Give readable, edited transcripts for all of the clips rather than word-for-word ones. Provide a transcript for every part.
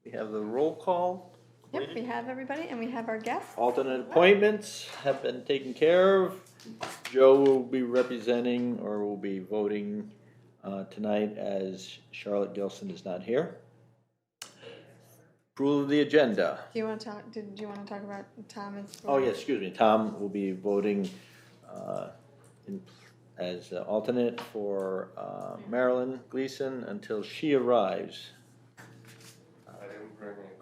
We have the roll call. Yep, we have everybody and we have our guests. Alternate appointments have been taken care of. Joe will be representing or will be voting tonight as Charlotte Gilson is not here. Approval of the agenda. Do you want to talk, did you want to talk about Tom? Oh, yes, excuse me. Tom will be voting as alternate for Marilyn Gleason until she arrives. I didn't bring any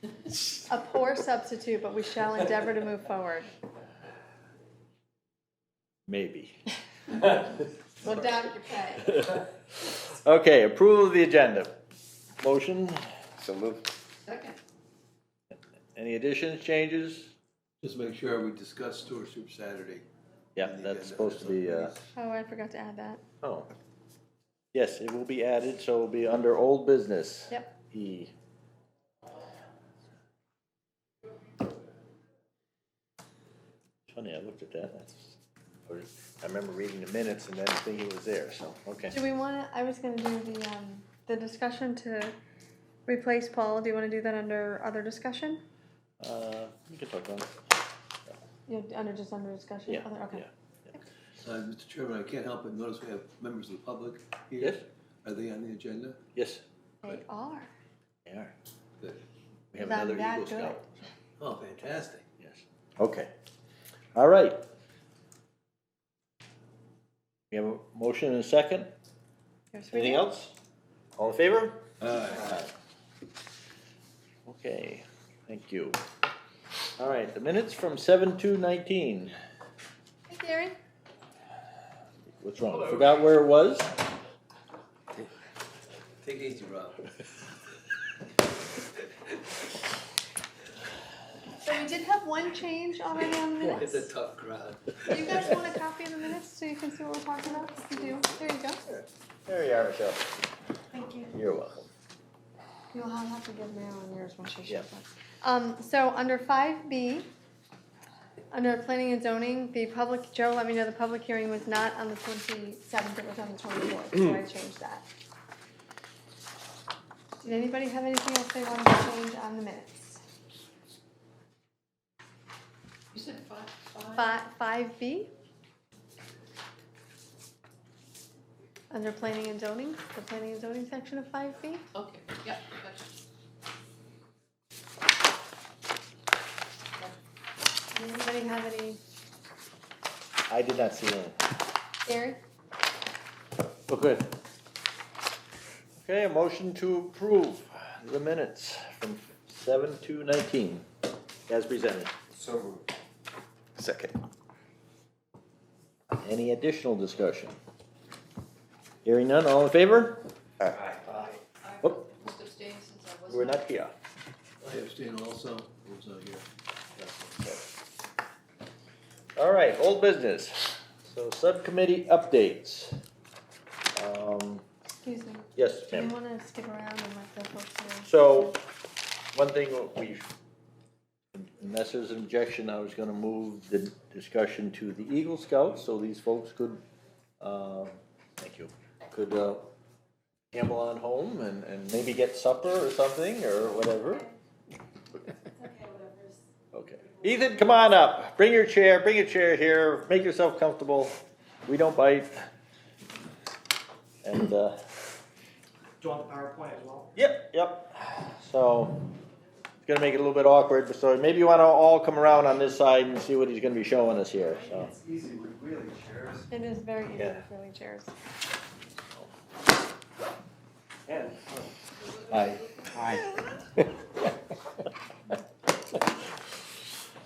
cookies. A poor substitute, but we shall endeavor to move forward. Maybe. Well, down your pay. Okay, approval of the agenda. Motion. So moved. Second. Any additions, changes? Just make sure we discuss stewardship Saturday. Yeah, on the that's agenda. supposed to be, Oh, I forgot to add that. oh. Yes, it will be added, so it will be under old business. Yep. E. Funny, I looked at that. I remember reading the minutes and then thinking it was there, so, okay. Do we want to, I was going to do the discussion to replace Paul. Do you want to do that under other discussion? You can talk about it. Under discussion? Yeah, Other, okay. yeah. Mr. Chairman, I can't help but notice we have members of the public here. Yes? Are they on the agenda? Yes, They are. they are. Good. We have Is that another that Eagle good? Scout. Oh, fantastic. Yes. Okay. All right. We have a motion and a second. Yes, we Anything do. else? All in favor? Aye. Okay, thank you. All right, the minutes from 7/2/19. Hey, Gary. What's wrong? Forgot where it was? Take it easy, Rob. So we did have one change already on the It's minutes. a tough crowd. Do you guys want a copy of the minutes so you can see what we're talking about? You do. There you go. There you are, Michelle. Thank you. You're welcome. You'll have to give Marilyn yours when she shows Yeah. up. So under 5B, under planning and zoning, the public, Joe let me know the public hearing was not on the 27th, it was on the 24th, so I changed that. Did anybody have anything else they wanted to change on the minutes? You said five? 5B? Under planning and zoning, the planning and zoning section of 5B? Okay, yeah, gotcha. Did anybody have any, I did not see any. Gary? Oh, good. Okay, a motion to approve the minutes from 7/2/19 as presented. So moved. Second. Any additional discussion? Hearing none, all in favor? Aye. I Oop. must abstain since I wasn't. We're not here. I abstain also. I was not here. All right, old business. So subcommittee updates. Excuse me. Yes, Do you ma'am. want to skip around and let the folks know? So, one thing unless there's an objection, I was gonna move the discussion to the Eagle Scouts, so these folks could, thank you, could, amble on home and maybe get supper or something, or whatever. Okay. Ethan, come on up. Bring your chair here. Make yourself comfortable. We don't bite. And, Do you want the PowerPoint as well? Yep. So, it's gonna make it a little bit awkward, but so maybe you wanna all come around on this side and see what he's gonna be showing us here, so. It's easy with wheelie chairs. It is very easy Yeah. with really chairs. And, Hi. hi.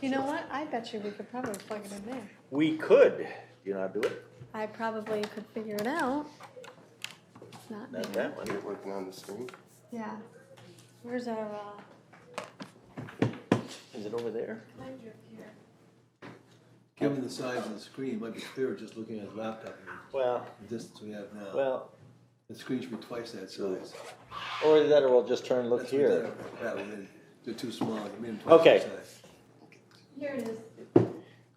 You know what? I bet you we could probably plug it in there. We could. Do you know how to do it? I probably could figure it out. Not Not there. that one. You're working on the screen? Yeah. Where's our, Is it over there? Given the size of the screen, it might be clearer just looking at the laptop and Well, the distance we have now. well, The screen should be twice that size. or that, or we'll just turn, look That's here. better. Yeah, we made- they're too small. You made them twice Okay. that size. Here it is. Oh.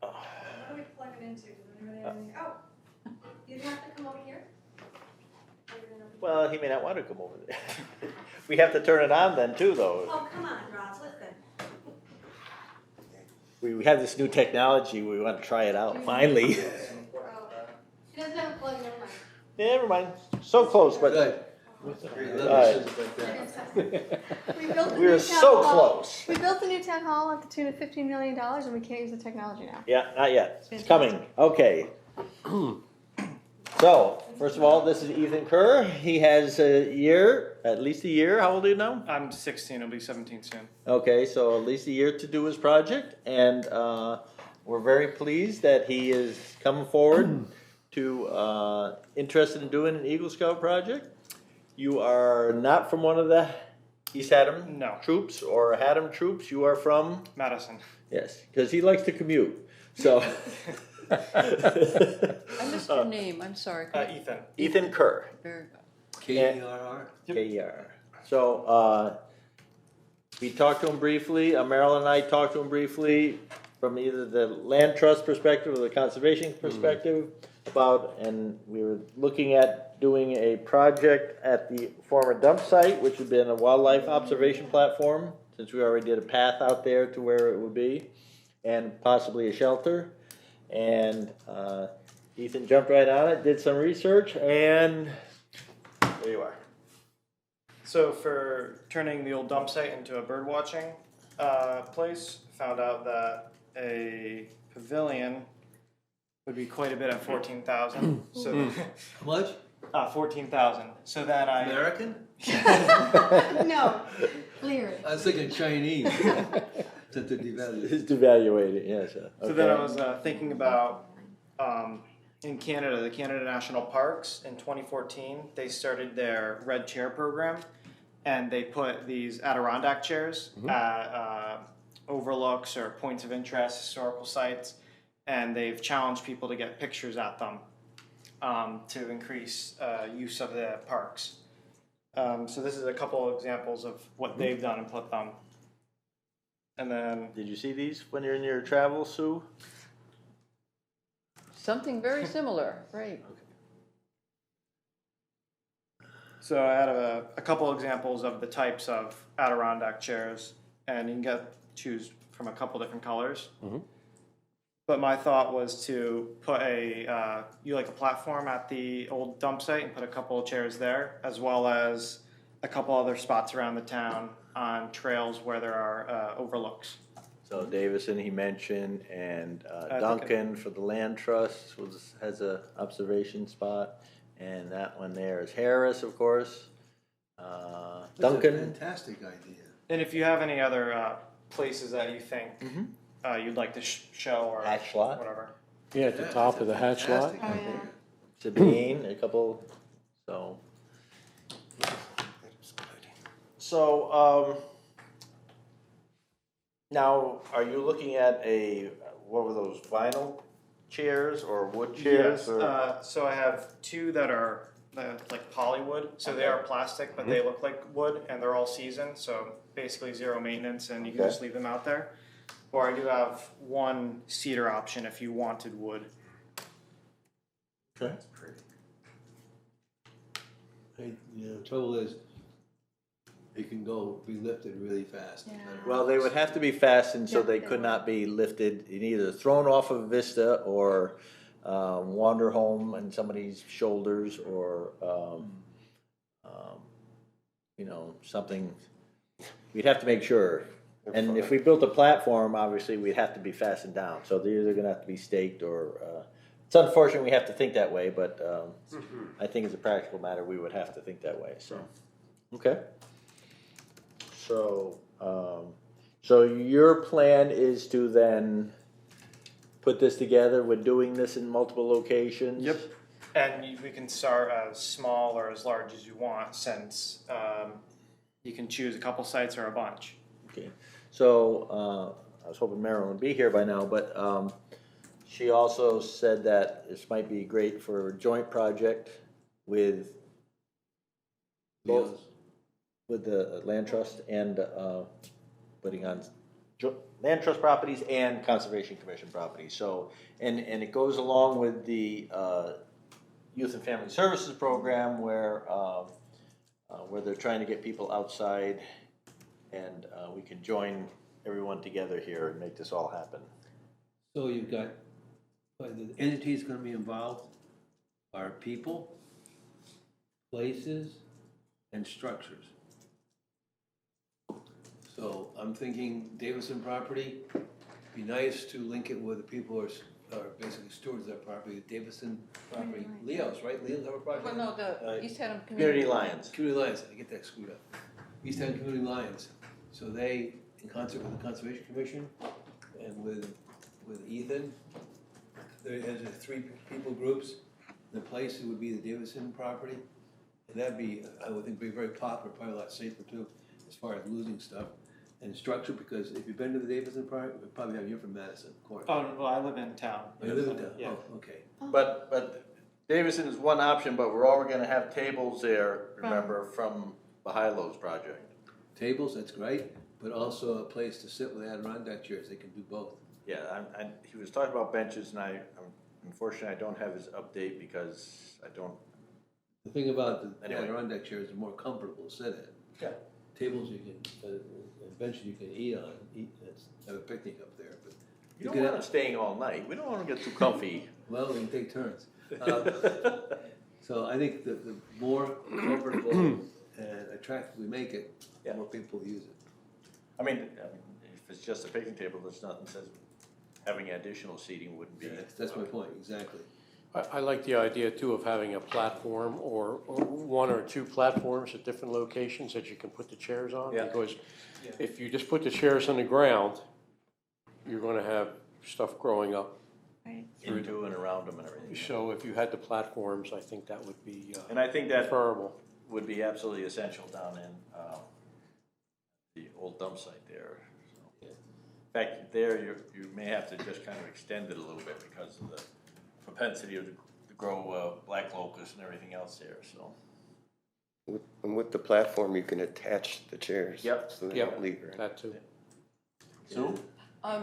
What do we plug it into? Does anybody have any? Oh, you have to come over here. Plug it in over Well, he may not want to come over there. We have to turn it on then too, though. Oh, come on, Ross, listen. We have this new technology, we want to try it out, finally. She doesn't have a plug, never mind. Never mind, so close, but Good. Alright. We built the we new were town so hall. close. We built the new town hall at the tune of $15 million and we can't use the technology now. Yeah, not yet, it's coming, okay. So, first of all, this is Ethan Kerr, he has a year, at least a year, how old are you now? I'm 16, I'll be 17 soon. Okay, so at least a year to do his project, and we're very pleased that he is coming forward to interested in doing an Eagle Scout project. You are not from one of the East Haddam No. troops or Haddam troops. You are from Madison. yes, because he likes to commute. So I missed your name, I'm sorry. Ethan. Ethan Kerr. Very good. KERR? KER. So we talked to him briefly, Marilyn and I talked to him briefly from either the land trust perspective or the conservation perspective about, and we were looking at doing a project at the former dump site, which had been a wildlife observation platform, since we already did a path out there to where it would be, and possibly a shelter. And Ethan jumped right on it, did some research, and there you are. So for turning the old dump site into a bird watching place, found out that a pavilion would be quite a bit at 14,000. So How much? 14,000. So then I American? No, clear. I was thinking Chinese. To devalue. It's devaluated, yes. So then I was thinking about in Canada, the Canada National Parks in 2014, they started their Red Chair program, and they put these Adirondack chairs at overlooks or points of interest, historical sites, and they've challenged people to get pictures at them to increase use of the parks. So this is a couple of examples of what they've done and put them. And then Did you see these when you're in your travels, Sue? Something very similar, right. so I had a couple examples of the types of Adirondack chairs, and you can choose from a couple different colors. But my thought was to put a platform at the old dump site and put a couple of chairs there, as well as a couple other spots around the town on trails where there are overlooks. So Davison, he mentioned, and think Duncan for the land trust has a observation spot, and that one there is Harris, of course. That's a Duncan. fantastic idea. And if you have any other places that you think you'd like to show or Hatch lot. whatever. Yeah, at the top of the hatch lot. Oh, yeah. Sabine, a couple, so. So, now, are you looking at what were those, vinyl chairs or wood chairs? Yes. Or? So I have two that are like polywood. So they are plastic, but they look like wood, and they're all seasoned. So basically zero maintenance, and you can Okay. just leave them out there. Or I do have one cedar option if you wanted wood. Okay. The trouble is, it can be lifted really fast. Yeah. Well, they would have to be fastened so Yeah, they they could would. not be lifted and either thrown off of a vista or wander home on somebody's shoulders or, something. We'd have to make sure. And if we built a platform, obviously, we'd have to be fastened down. So they're either gonna have to be staked or, it's unfortunate we have to think that way, but I think as a practical matter, we would have to think that way, so. Okay. So, so your plan is to then put this together with doing this in multiple locations? Yep. And we can start as small or as large as you want, since you can choose a couple sites or a bunch. Okay, so, I was hoping Marilyn would be here by now, but, she also said that this might be great for a joint project with both, with the land trust and, putting on land trust properties and Conservation Commission properties, so, and it goes along with the, Youth and Family Services program where they're trying to get people outside, and we can join everyone together here and make this all happen. So you've got, the entities gonna be involved are people, places, and structures. So I'm thinking Davison property, be nice to link it with the people who are basically stewards of that property. Davison property, Leo's, right? Leo's have a project? Well, no, the East Haddam Community Community. Lions. Community Lions, I get that screwed up. East Haddam Community Lions. So they, in concert with the Conservation Commission and with Ethan, there's three people groups. The place it would be the Davison property. And that'd be, I would think, be very popular, probably a lot safer too, as far as losing stuff. And structure, because if you've been to the Davison part, we probably have you from Madison, of course. Oh, well, I live in town. Oh, you live in town? Yeah. Oh, okay. But Davison is one option, but we're already gonna have tables there, remember, from Bahilo's project. Tables, that's great, but also a place to sit with Adirondack chairs, they can do both. Yeah, he was talking about benches, and unfortunately, I don't have his update because I don't. The thing about the Anyway. Adirondack chairs, they're more comfortable to sit in. Yeah. Tables you can, and benches you can eat on, have a picnic up there, but. You don't can want them staying all night. We don't want to get too comfy. Well, we can take turns. So I think the more comfortable and attractive we make it, the Yeah. more people use it. I mean, if it's just a picnic table, there's nothing says having additional seating wouldn't be. That's my point, exactly. I like the idea too of having a platform or one or two platforms at different locations that you can put the chairs on. Yeah. Because if you just put the chairs on the ground, you're gonna have stuff growing up. Right. Into and around them and everything. So if you had the platforms, I think that would be And I think that preferable. would be absolutely essential down in the old dump site there. So. In fact, there you may have to just kind of extend it a little bit because of the propensity to grow black locust and everything else there. So. And with the platform, you can attach the chairs. Yep. So they Yep. don't leave. Right? That too. Sue?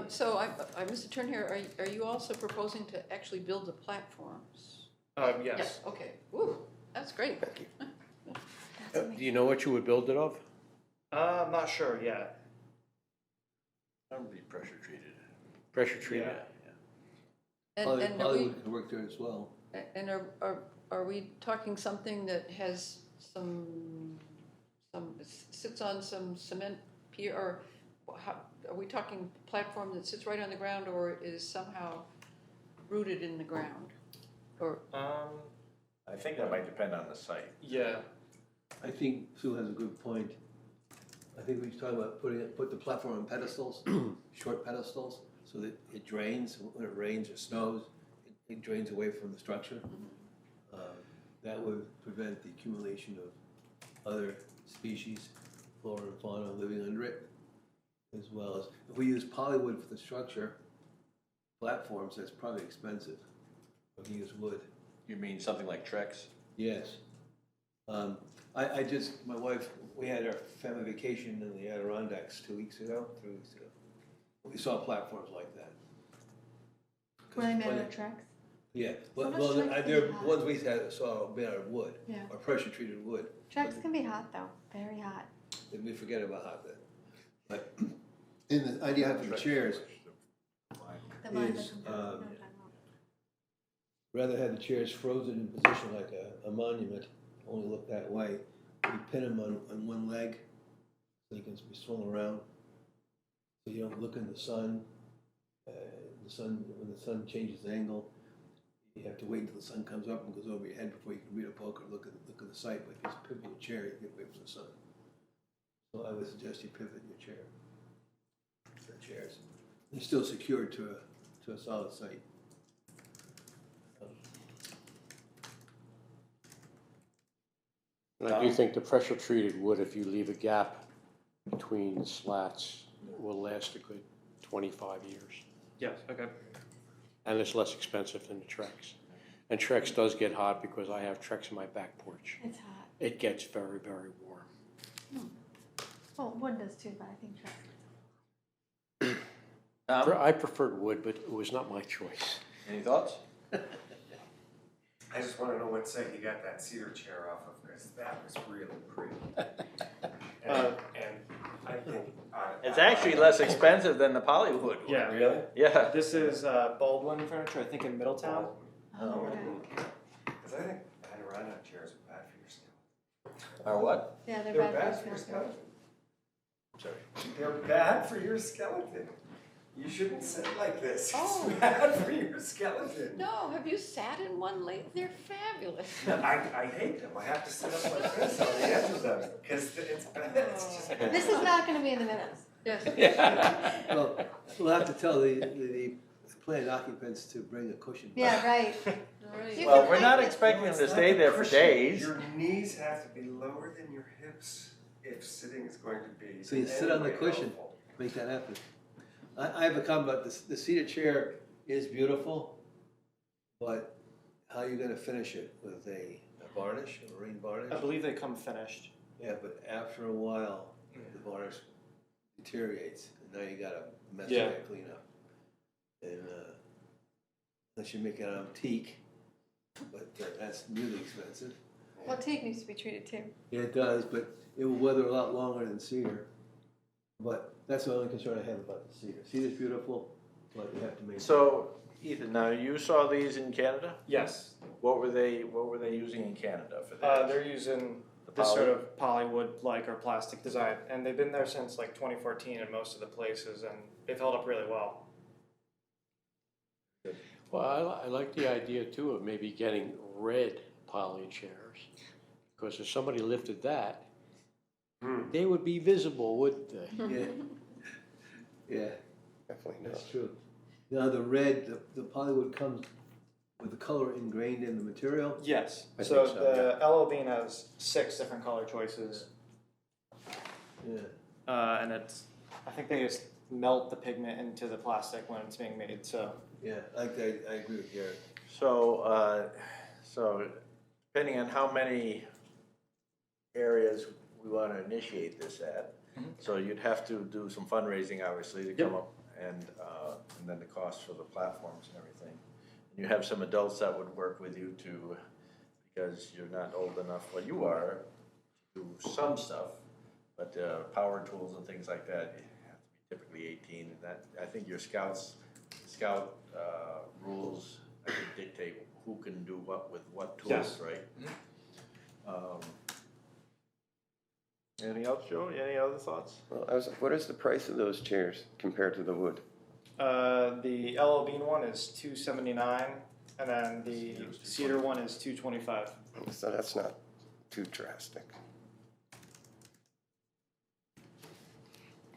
So I missed a turn here. Are you also proposing to actually build the platforms? Yes. Okay. Woo, that's great. Thank you. Do you know what you would build it of? I'm not sure yet. That would be pressure treated. Pressure treated? And are we, Hollywood can work there as well. and are we talking something that has some sits on some cement pier, or how, are we talking platform that sits right on the ground or is somehow rooted in the ground? Or I think that might depend on the site. Yeah. I think Sue has a good point. I think we should talk about put the platform on pedestals, short pedestals, so that it drains, when it rains or snows, it drains away from the structure. That would prevent the accumulation of other species, flora and fauna living under it, as well as, if we use polywood for the structure, platforms, that's probably expensive. If you use wood. You mean something like Trex? Yes. My wife, we had our family vacation in the Adirondacks 3 weeks ago. We saw platforms like that. Were they made out of tracks? Yeah, How much well, tracks they're do you have? ones we saw made out of wood, Yeah. or pressure treated wood. Tracks can be hot though, very hot. And we forget about how that. But in the idea of the chairs, The vines Is, that come down, you know what I'm talking about. rather have the chairs frozen in position like a monument, only look that way. You pin them on one leg, so you can be swung around, so you don't look in the sun. When the sun changes angle, you have to wait until the sun comes up and goes over your head before you can read a book or look at the site. But if you just pivot your chair, you get away from the sun. So I would suggest you pivot your chair, the chairs. They're still secured to a solid site. And I do think the pressure treated wood, if you leave a gap between the slats, will last a good 25 years. Yes. Okay. And it's less expensive than the Trex. And Trex does get hot because I have Trex in my back porch. It's hot. It gets very, very warm. Well, wood does too, but I think tracks. Tom, I preferred wood, but it was not my choice. any thoughts? I just wanna know what site you got that cedar chair off of, because that was really pretty. And I think. It's actually less expensive than the Pollywood. Yeah. Really? Yeah. This is Baldwin Furniture, I think in Middletown. Oh, okay. Because I think Adirondack chairs are bad for your skeleton. Or what? Yeah, they're They're bad bad for for your your skeleton. Sorry. They're bad for your skeleton. You shouldn't sit like this. Oh. It's bad for your skeleton. No, have you sat in one lately? They're fabulous. I hate them. I have to sit up like this on the edge of them because it's bad. It's just bad. This is not gonna be in the minutes. Yes. Well, we'll have to tell the planned occupants to bring a cushion. Yeah, right. Right. Well, we're not No, expecting them It's to not stay the there for cushion. days. Your knees have to be lower than your hips if sitting is going to be. So you in sit any on the way cushion. helpful. Make that happen. I have a comment about this, the seated chair is beautiful, but how are you gonna finish it? With a varnish, a rain varnish? I believe they come finished. Yeah, but after a while, the varnish deteriorates, and now you got a mess Yeah. you gotta clean up. And, unless you make it out of teak, but that's really expensive. Well, teak needs to be treated too. Yeah, it does, but it will weather a lot longer than cedar. But that's the only concern I have about the cedar. Cedar's beautiful, but you have to make. So, Ethan, now you saw these in Canada? Yes. What were they using in Canada for that? They're using The this poly? sort of polywood-like or plastic design, and they've been there since like 2014 in most of the places, and they've held up really well. Well, I like the idea too of maybe getting red poly chairs, because if somebody lifted that, they would be visible, wouldn't they? Yeah, yeah, Definitely that's not. true. Now, the red, the polywood comes with the color ingrained in the material. Yes. I So think so, the LL Bean has 6 different color choices, Yeah, and it's I think they just melt the pigment into the plastic when it's being made. So yeah, I agree with Gary. So, depending on how many areas we want to initiate this at, so you'd have to do some fundraising, obviously, to come up, and then the cost for the platforms and everything. You have some adults that would work with you to, because you're not old enough, well, you are, to do some stuff, but power tools and things like that, you have to be typically 18, and that, I think your scout rules, I think, dictate who can do what with what tools, Yes. right? Anything else, Joe? Any other thoughts? Well, what is the price of those chairs compared to the wood? the LL Bean one is $279, and then the cedar one is $225. So that's not too drastic.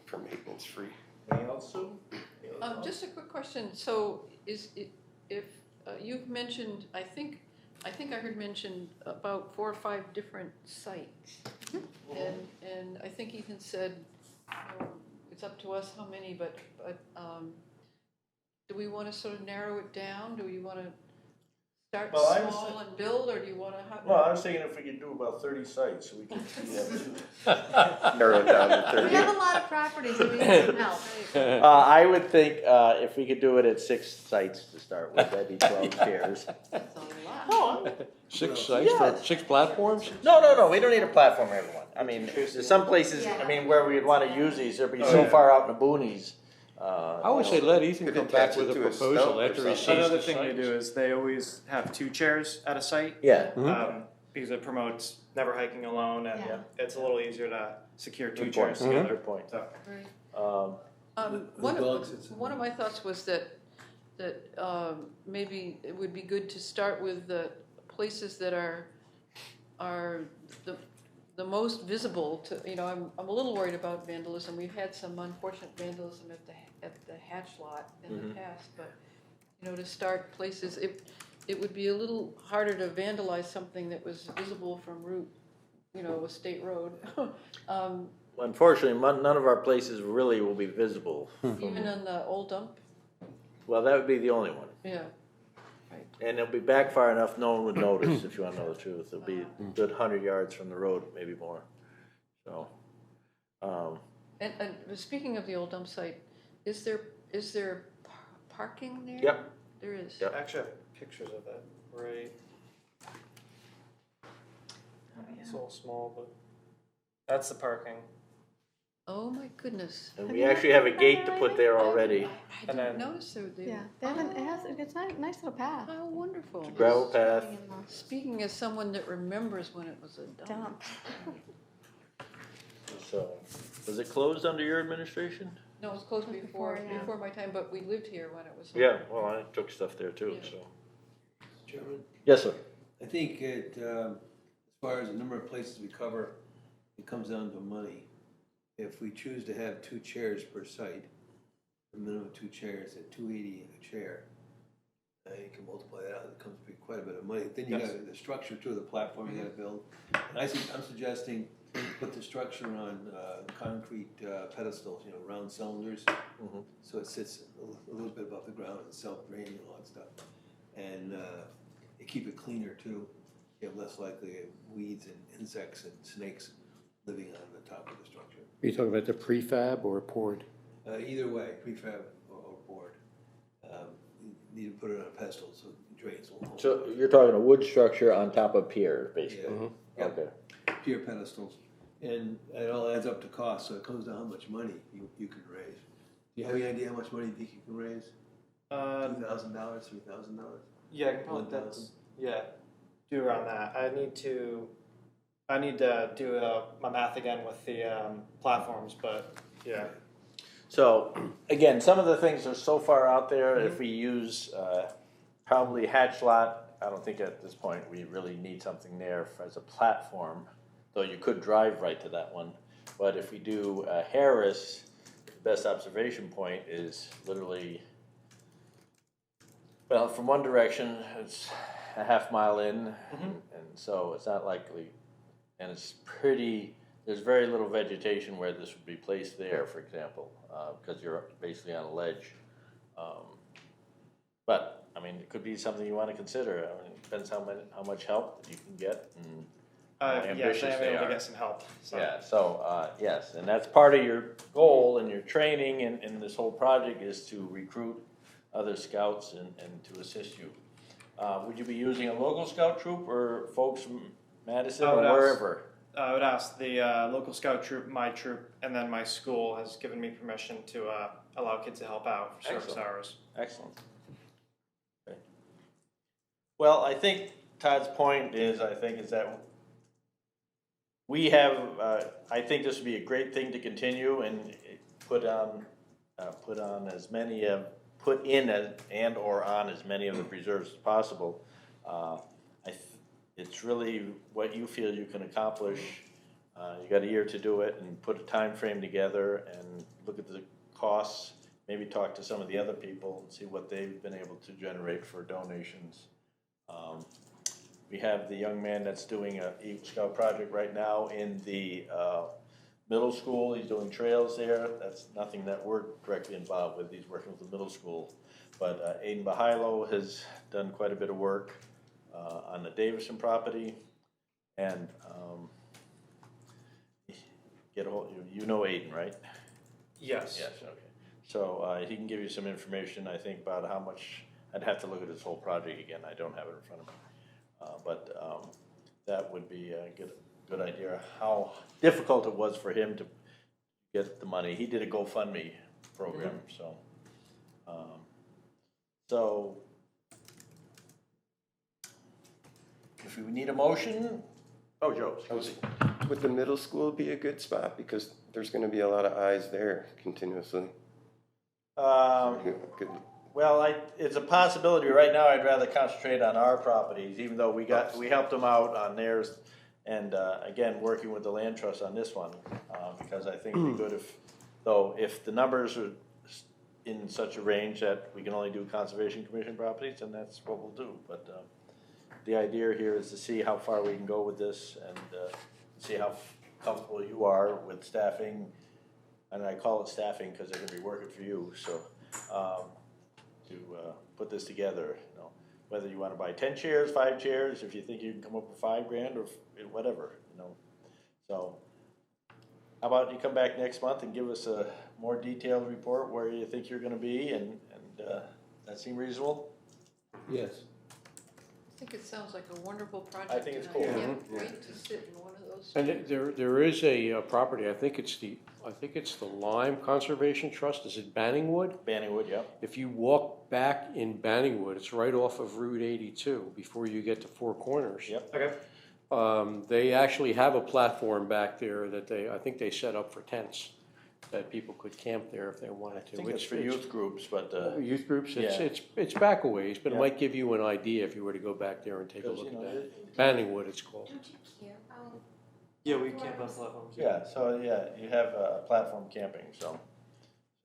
For maintenance free. Anything else, Sue? Just a quick question. So is it, if you've mentioned, I think I heard mentioned about 4 or 5 different sites, and I think Ethan said it's up to us how many, but do we want to sort of narrow it down? Do we want to start Well, I was- small and build, or do you want to have? Well, I was thinking if we could do about 30 sites, so we could. Narrow it down to We 30. have a lot of properties and we need some help. I would think if we could do it at 6 sites to start with, that'd be 12 chairs. That's a lot. 6 sites for 6 platforms? No, we don't need a platform for everyone. I mean, there's some places, I mean, where we'd want to use these, they'd be so far out in the boonies. I would say let Ethan Could come attach back it with a to a proposal stump or after he something. sees Another the thing they do sites. is they always have 2 chairs at a site, Yeah. because it promotes never hiking alone, and Yeah. it's a little easier to secure 2 Good chairs point. together. Good point. So. Um, One dog sits in one of my thoughts was that maybe it would be good to start with the places that are the most visible to, I'm a little worried about vandalism. We've had some unfortunate vandalism at the hatch lot in the past, but to start places, it would be a little harder to vandalize something that was visible from route, a state road. Unfortunately, none of our places really will be visible. Even on the old dump, Well, that would be the only one. yeah. And it'll be back far enough, no one would notice, if you want to know the truth. It'll be a good 100 yards from the road, maybe more. So, And speaking of the old dump site, is there parking there? Yep. There is. Yep. I actually have pictures of that, right? It's a little small, but that's the parking. Oh, my goodness. And Have we you actually have a gate to been put there already. I And didn't then- notice they Yeah, they haven't, it's a nice little path. How wonderful. Gravel path. Speaking as someone that remembers when it was a dump. So, was it closed under your administration? No, it was closed Before, yeah. before my time, but we lived here when it was. Yeah, well, I took stuff there too, Yeah. so. Chairman, Yes, sir. I think as far as the number of places we cover, it comes down to money. If we choose to have 2 chairs per site, a minimum of 2 chairs at $280 a chair, you can multiply that out, it comes to be quite a bit of money. Then you Yes. got the structure too, the platform you gotta build. And I'm suggesting put the structure on concrete pedestals, round cylinders. Mhm. So it sits a little bit above the ground and self-draining and all that stuff. And you keep it cleaner too. You have less likely weeds and insects and snakes living on the top of the structure. Are you talking about the prefab or poured? Either way, prefab or board. You need to put it on a pedestal so it drains a little. So you're talking a wood structure on top of pier, basically? Yeah. Yeah. Okay. Pier pedestals. And it all adds up to cost, so it comes to how much money you can raise. Do you have any idea how much money you think you can raise? $2,000, $3,000? Yeah, I can probably, 1,000? do around that. I need to do my math again with the platforms, but yeah. So, again, some of the things are so far out there, if we use probably hatch lot, I don't think at this point we really need something there as a platform, though you could drive right to that one. But if we do Harris, the best observation point is literally, well, from one direction, it's a half mile in, and so it's not likely, and it's pretty, there's very little vegetation where this would be placed there, for example, because you're basically on a ledge. But, I mean, it could be something you want to consider. I mean, it depends how much help you can get and how Yes, ambitious I am they able to are. get some help. So. Yeah, so, yes, and that's part of your goal and your training in this whole project is to recruit other scouts and to assist you. Would you be using a local scout troop or folks from Madison I or would ask- wherever? I would ask the local scout troop, my troop, and then my school has given me permission to allow kids to help out for service Excellent. hours. Excellent. Okay. Well, I think Todd's point is that we have, I think this would be a great thing to continue and put in or on as many of the preserves as possible. It's really what you feel you can accomplish. You got a year to do it and put a time frame together and look at the costs. Maybe talk to some of the other people and see what they've been able to generate for donations. We have the young man that's doing a Eagle Scout project right now in the middle school. He's doing trails there. That's nothing that we're directly involved with. He's working with the middle school. But Aiden Bahailo has done quite a bit of work on the Davison property. And you know Aiden, right? Yes. Yes, okay. So he can give you some information, I think, about how much, I'd have to look at his whole project again. I don't have it in front of me. But that would be a good idea, how difficult it was for him to get the money. He did a GoFundMe program, so. So, if we need a motion, oh, Joe, excuse me. Would the middle school be a good spot? Because there's gonna be a lot of eyes there continuously. Good. Well, it's a possibility. Right now, I'd rather concentrate on our properties, even though we helped them out on theirs. And, again, working with the land trust on this one, because I think it'd be good if the numbers are in such a range that we can only do Conservation Commission properties, then that's what we'll do. But, the idea here is to see how far we can go with this and, see how comfortable you are with staffing. And I call it staffing because they're gonna be working for you, so, to put this together, whether you wanna buy 10 chairs, 5 chairs, if you think you can come up with $5,000 or whatever, So, how about you come back next month and give us a more detailed report where you think you're gonna be and that seem reasonable? Yes. think it sounds like a wonderful project. I think it's and cool. I can't Mhm. wait to sit in one of those. And there is a property, I think it's the Lime Conservation Trust, is it Banningwood? Banningwood, yeah. If you walk back in Banningwood, it's right off of Route 82 before you get to Four Corners. Yep. Okay. They actually have a platform back there that I think they set up for tents, that people could camp there if they wanted to. I think it's for youth groups, but, Youth groups, Yeah. it's back a ways, but it Yeah. might give you an idea if you were to go back there and take a Because, look you at know, that. Banningwood, it's called. Don't you care about? Yeah, we camp on platforms. yeah, so, yeah, you have, platform camping, so,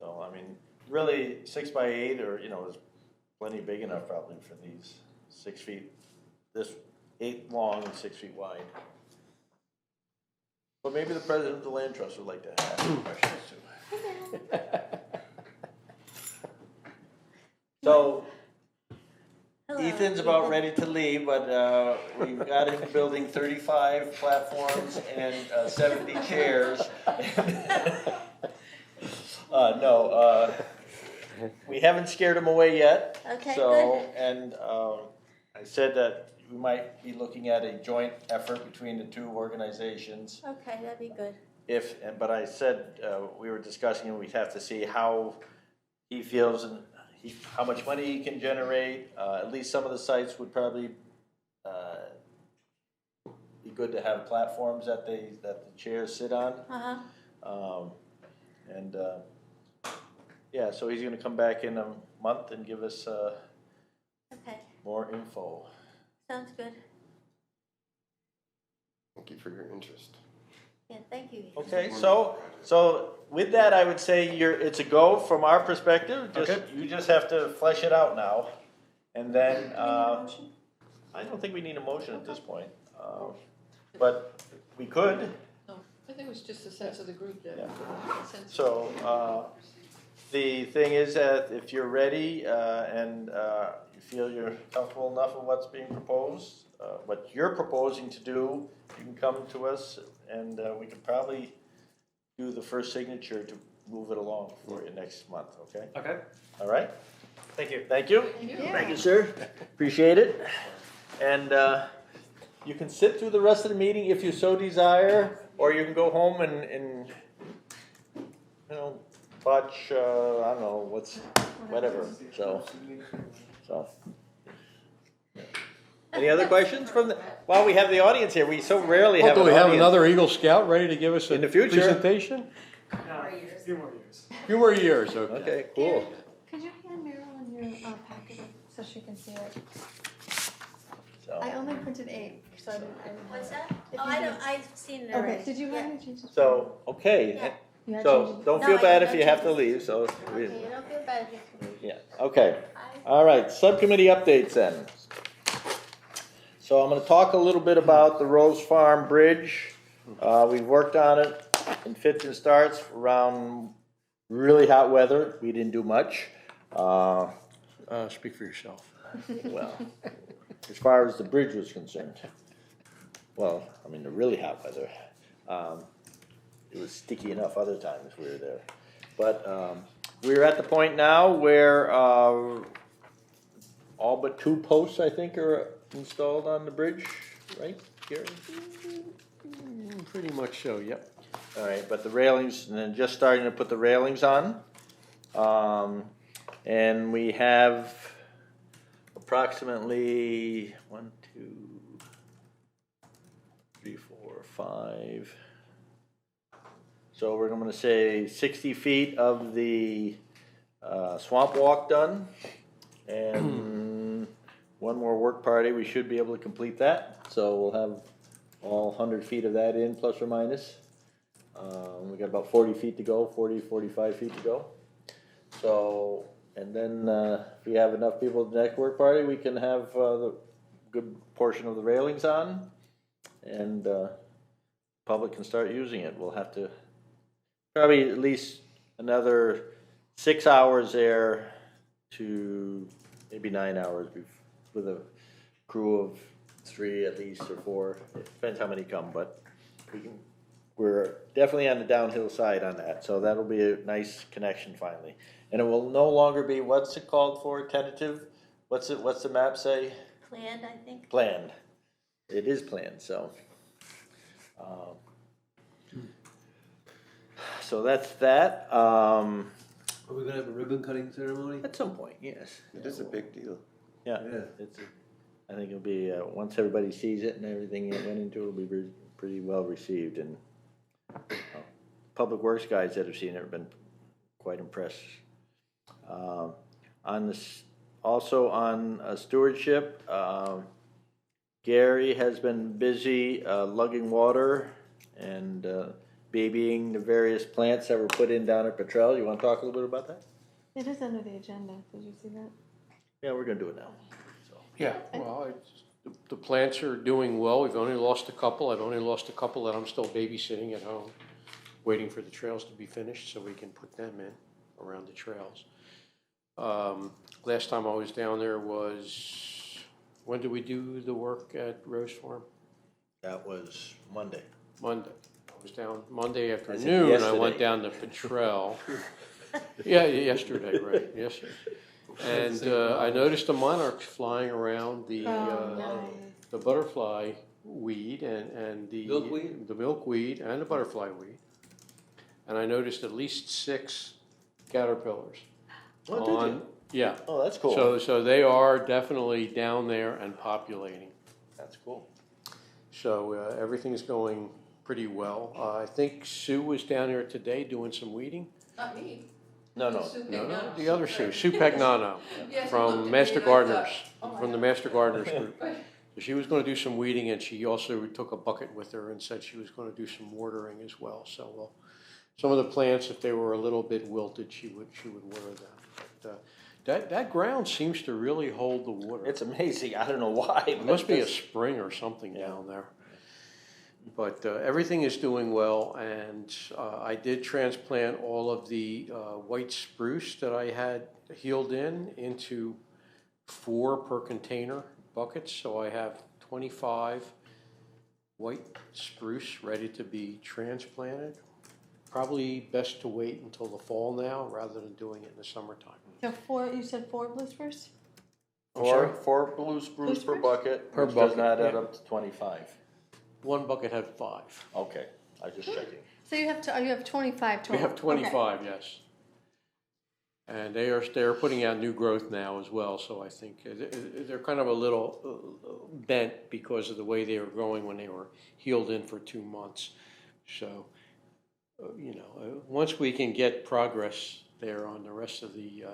I mean, really, 6x8, or, you know, is plenty big enough probably for these 6 feet, this 8 long and 6 feet wide. But maybe the president of the land trust would like to ask some questions too. So, Ethan's about ready to leave, but we've got him building 35 platforms and 70 chairs. No, we haven't scared him away yet. Okay, So, and I said that we might be looking at a joint effort between the two organizations. Okay, that'd be good. But I said, we were discussing, we'd have to see how he feels and how much money he can generate. At least some of the sites would probably be good to have platforms that the chairs sit on. Uh-huh. And yeah, so he's gonna come back in a month and give us Okay, more info. sounds good. Thank you for your interest. Yeah, thank you. Okay, so with that, I would say it's a go from our perspective. You just have to flesh it out now, and then I don't think we need a motion at this point, but we could. No, I think it was just a sense of the group that. Yeah. Consensus. So the thing is that if you're ready and you feel you're comfortable enough with what's being proposed, what you're proposing to do, you can come to us and we could probably do the first signature to move it along for you next month, okay? Okay. All right? Thank you. Thank you. Yeah. Thank you, sir. Appreciate it. And you can sit through the rest of the meeting if you so desire, or you can go home and you know, watch, I don't know, whatever, so. Any other questions while we have the audience here, we so rarely have Do an we have audience. another Eagle Scout ready to give us In a the future. presentation? Few more years. Few more years, okay. Okay, cool. Could you hand Marilyn your packet so she can see it? So, I only printed 8, so I didn't. What's that? If Oh, you I did- don't, I've seen it already. Okay, did you have Yeah. any changes? okay, Yeah. You had so changes? don't No, feel I bad don't if you have to change. leave, so. Okay, you don't feel bad if you have to leave. Yeah, okay. I- All right, subcommittee updates then. So I'm gonna talk a little bit about the Rose Farm Bridge. We've worked on it in fits and starts around really hot weather. We didn't do much. Speak for yourself. Well, as far as the bridge was concerned. Well, I mean, the really hot weather. It was sticky enough other times we were there. But we're at the point now where all but 2 posts, I think, are installed on the bridge, right, Gary? Pretty much so, yep. All right, but the railings, and then just starting to put the railings on. And we have approximately 1, 2, 3, 4, 5. So we're gonna say 60 feet of the swamp walk done. And one more work party, we should be able to complete that. So we'll have all 100 feet of that in, plus or minus. We got about 40 feet to go, 40, 45 feet to go. So, and then if we have enough people at the next work party, we can have the good portion of the railings on, and public can start using it. We'll have to probably at least another 6 hours there to maybe 9 hours with a crew of 3 at least, or 4. It depends how many come, but we're definitely on the downhill side on that, so that'll be a nice connection finally. And it will no longer be, what's it called for, tentative? What's the map say? planned, I think. Planned. It is planned, so. um, So that's that. Are we gonna have a ribbon cutting ceremony? At some point, yes. It is a big deal. Yeah, Yeah. it's, I think it'll be, once everybody sees it and everything that went into it, it'll be pretty well received, and Public Works guys that have seen it have been quite impressed. On this, also on stewardship, Gary has been busy lugging water and babying the various plants that were put in down at Petrel. You want to talk a little bit about that? It is under the agenda, did you see that? Yeah, we're gonna do it now. So. Yeah, well, the plants are doing well. We've only lost a couple. I've only lost a couple that I'm still babysitting at home, waiting for the trails to be finished so we can put them in around the trails. Last time I was down there was, when did we do the work at Rose Farm? That was Monday. Monday. I was down Monday afternoon. I went yesterday? down to Petrel. Yeah, yesterday, right, yesterday. And I noticed the monarchs flying around the butterfly weed and the Milkweed? the milkweed and the butterfly weed. And I noticed at least 6 caterpillars. Oh, did you? Yeah. Oh, that's cool. So they are definitely down there and populating. That's cool. So everything's going pretty well. I think Sue was down there today doing some weeding. Not me. No, no. Sue No, Pagnano. the other Sue Pagnano, Yes, from looked at Master me and I Gardeners, thought, oh from the my Master Gardeners group. God. So she was gonna do some weeding, and she also took a bucket with her and said she was gonna do some watering as well. So, well, some of the plants, if they were a little bit wilted, she would water them. But, that ground seems to really hold the water. It's amazing. I don't know why. It must be a spring or something down there. But everything is doing well, and I did transplant all of the white spruce that I had healed into 4 per container buckets. So I have 25 white spruce ready to be transplanted. Probably best to wait until the fall now rather than doing it in the summertime. So you said 4 blue spruce? Four blue spruce per spruce? bucket, Per which does bucket, not add yeah. up to 25. 1 bucket had 5. Okay, I was just checking. So you have 25 total? We have Okay. 25, yes. And they're putting out new growth now as well, so I think they're kind of a little bent because of the way they were growing when they were healed in for 2 months. So, once we can get progress there on the rest of the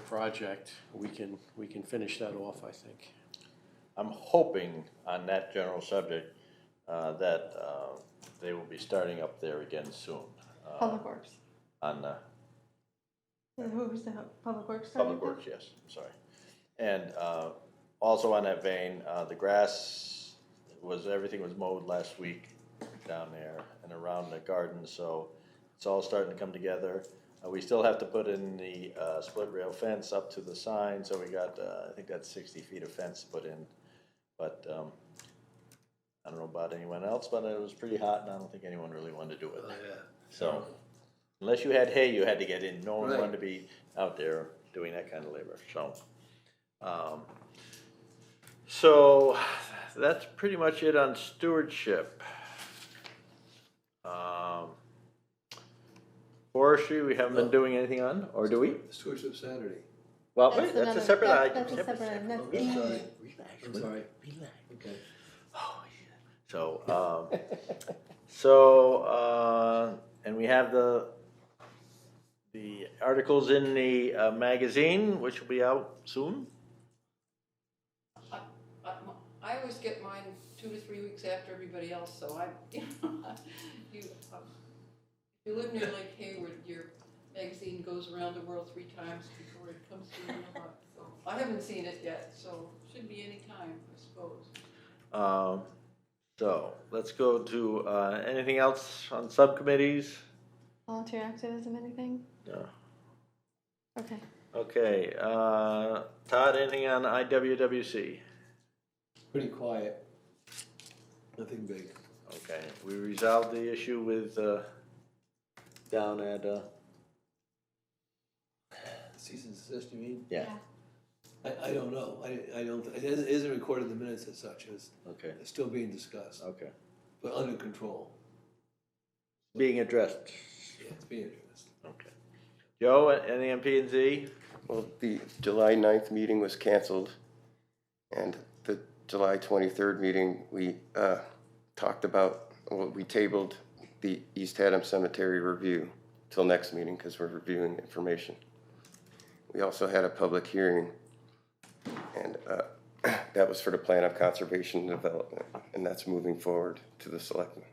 project, we can finish that off, I think. I'm hoping on that general subject that they will be starting up there again soon. Public Works. On Who's the Public Works? Public Works, yes, I'm sorry. And also on that vein, the grass everything was mowed last week down there and around the garden, so it's all starting to come together. We still have to put in the split rail fence up to the sign, so we got, I think that's 60 feet of fence to put in. But I don't know about anyone else, but it was pretty hot, and I don't think anyone really wanted to do it. Oh, yeah. So, unless you had hay, you had to get in. No one Right. wanted to be out there doing that kind of labor. So that's pretty much it on stewardship. Forestry, we haven't been doing anything on, or do we? Stewardship Saturday. Well, That's wait, that's a another- separate that- item. that's a separate item. That's- I'm sorry. Relax. I'm sorry. Relax. Okay. Oh, yeah. And we have the articles in the magazine, which will be out soon. I always get mine 2 to 3 weeks after everybody else, so if you live near Lake Hayward, your magazine goes around the world 3 times before it comes to you. So I haven't seen it yet, so should be any time, I suppose. So let's go to anything else on subcommittees? Volunteer activism, anything? No. Okay. Okay, Todd, anything on IWWC? Pretty quiet. Nothing big. Okay, we resolved the issue with, down at, Cease and desist, you mean? yeah. I don't know, I don't, it isn't recorded in the minutes as such, Okay, it's still being discussed, okay. but under control. Being addressed. Yeah, it's being addressed. Okay. Joe, any on P and Z? Well, the July 9th meeting was canceled, and the July 23rd meeting, we talked about, well, we tabled the East Haddam Cemetery review till next meeting because we're reviewing information. We also had a public hearing, and that was for the plan of conservation and development, and that's moving forward to the selectmen.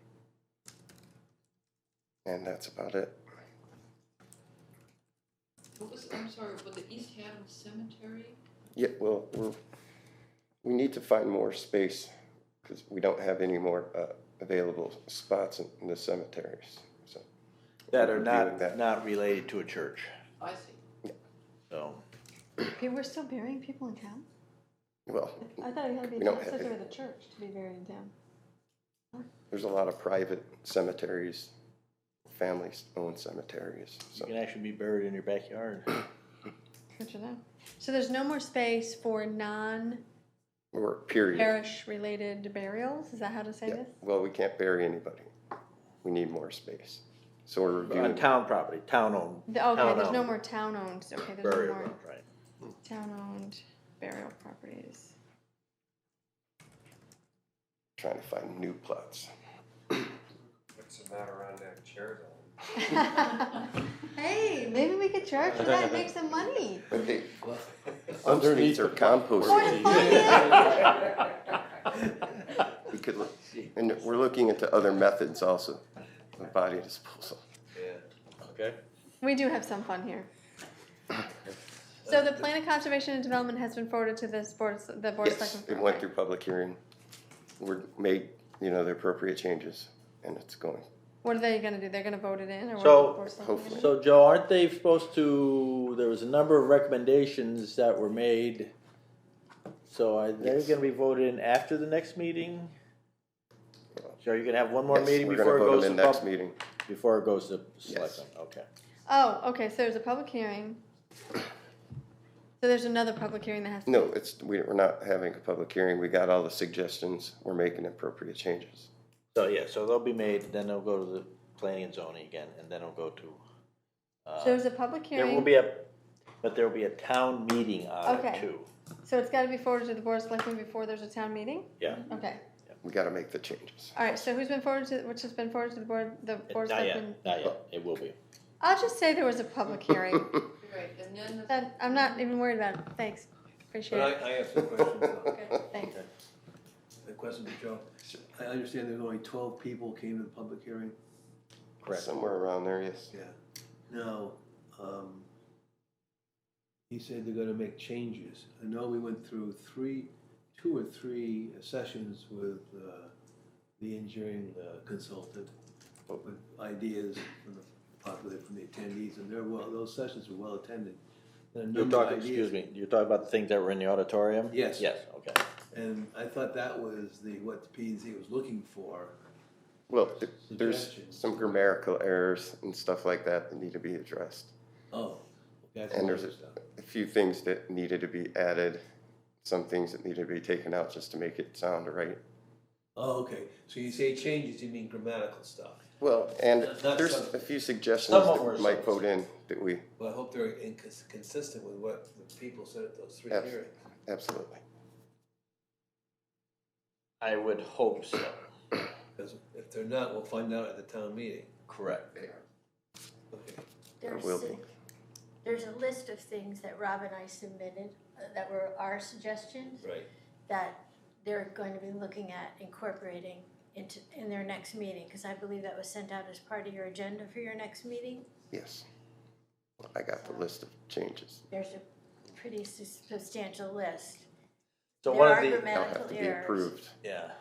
And that's about it. What was, I'm sorry, with the East Haddam Cemetery? Yeah, well, we need to find more space because we don't have any more available spots in the cemeteries. So That are we're not, reviewing that. not related to a church, I see. so. We're still burying people in town? Well, I thought it had to be We don't associated have with a church to be buried in town. there's a lot of private cemeteries, families-owned cemeteries. You So can actually be buried in your backyard. Good to know. So there's no more space for non-parish we're period. related burials? Is that how to say Yeah. this? Well, we can't bury anybody. We need more space. So we're reviewing. On town property, town-owned Okay, Town-owned. there's no more town-owned, okay, there's no burial more grounds, right? town-owned burial properties. Trying to find new plots. What's the matter around that chair though? Hey, maybe we could charge for that and make some money. But they, Well, some Underneath streets are the platform. composted. We could look, and we're looking into other methods also of body disposal. Okay. We do have some fun here. So the plan of conservation and development has been forwarded to this board, the board of Yes, selectmen. it went through public hearing. We're made, the appropriate changes, and it's going. What are they gonna do? They're gonna vote it in, or what? So, are the board of selectmen hopefully. gonna So Joe, aren't they supposed to, there was a number of recommendations that were made. So are they Yes. gonna be voted in after the next meeting? So are you gonna have one more Yes, meeting we're before it gonna vote goes them to in next pub, meeting. before it goes to Yes. selectmen? Okay. do? Oh, okay, so there's a public hearing. So there's another public hearing that has to. No, we're not having a public hearing. We got all the suggestions. We're making appropriate changes. So, yeah, so they'll be made, then they'll go to the planning and zoning again, and then it'll go to, So there's a public there will hearing, be but there will be a town meeting on it Okay. too. so it's gotta be forwarded to the board of selectmen before there's a town meeting? Yeah. Okay, We gotta make the changes. alright, so which has been forwarded to the board of Not yet, selectmen? not yet, it will be. I'll just say there was a public hearing, Right, and then then I'm not even worried about it, thanks, But appreciate it. I have some questions though. Okay, thanks. A question to Joe. I understand there's only 12 people came to the public hearing. Correct. Somewhere around there, yes. Yeah. Now, he said they're gonna make changes. I know we went through two or three sessions with the engineering consultant with ideas from the attendees, and those sessions were well attended. And a You're number of talking, ideas- excuse me, you're talking about the things that were in the auditorium? Yes. Yes, okay. And I thought that was what the P and Z was looking for. Well, there's Suggestions. some grammatical errors and stuff like that that need to be addressed. Oh, that's And some there's other stuff. a few things that needed to be added, some things that needed to be taken out just to make it sound right. Oh, okay. So you say changes, you mean grammatical stuff. Well, and Not there's some- a few suggestions Somewhat were that might some. vote in that we, Well, I hope they're consistent with what the people said at those three Abs- hearings. absolutely. I would hope so. Because if they're not, we'll find out at the town meeting. Correct. Okay. There There's will a- be. There's a list of things that Rob and I submitted that were our suggestions Right. that they're going to be looking at incorporating in their next meeting, because I believe that was sent out as part of your agenda for your next meeting. Yes. I got the list of changes. There's a pretty substantial list. So There one are of the, They'll grammatical have to be errors. approved. yeah.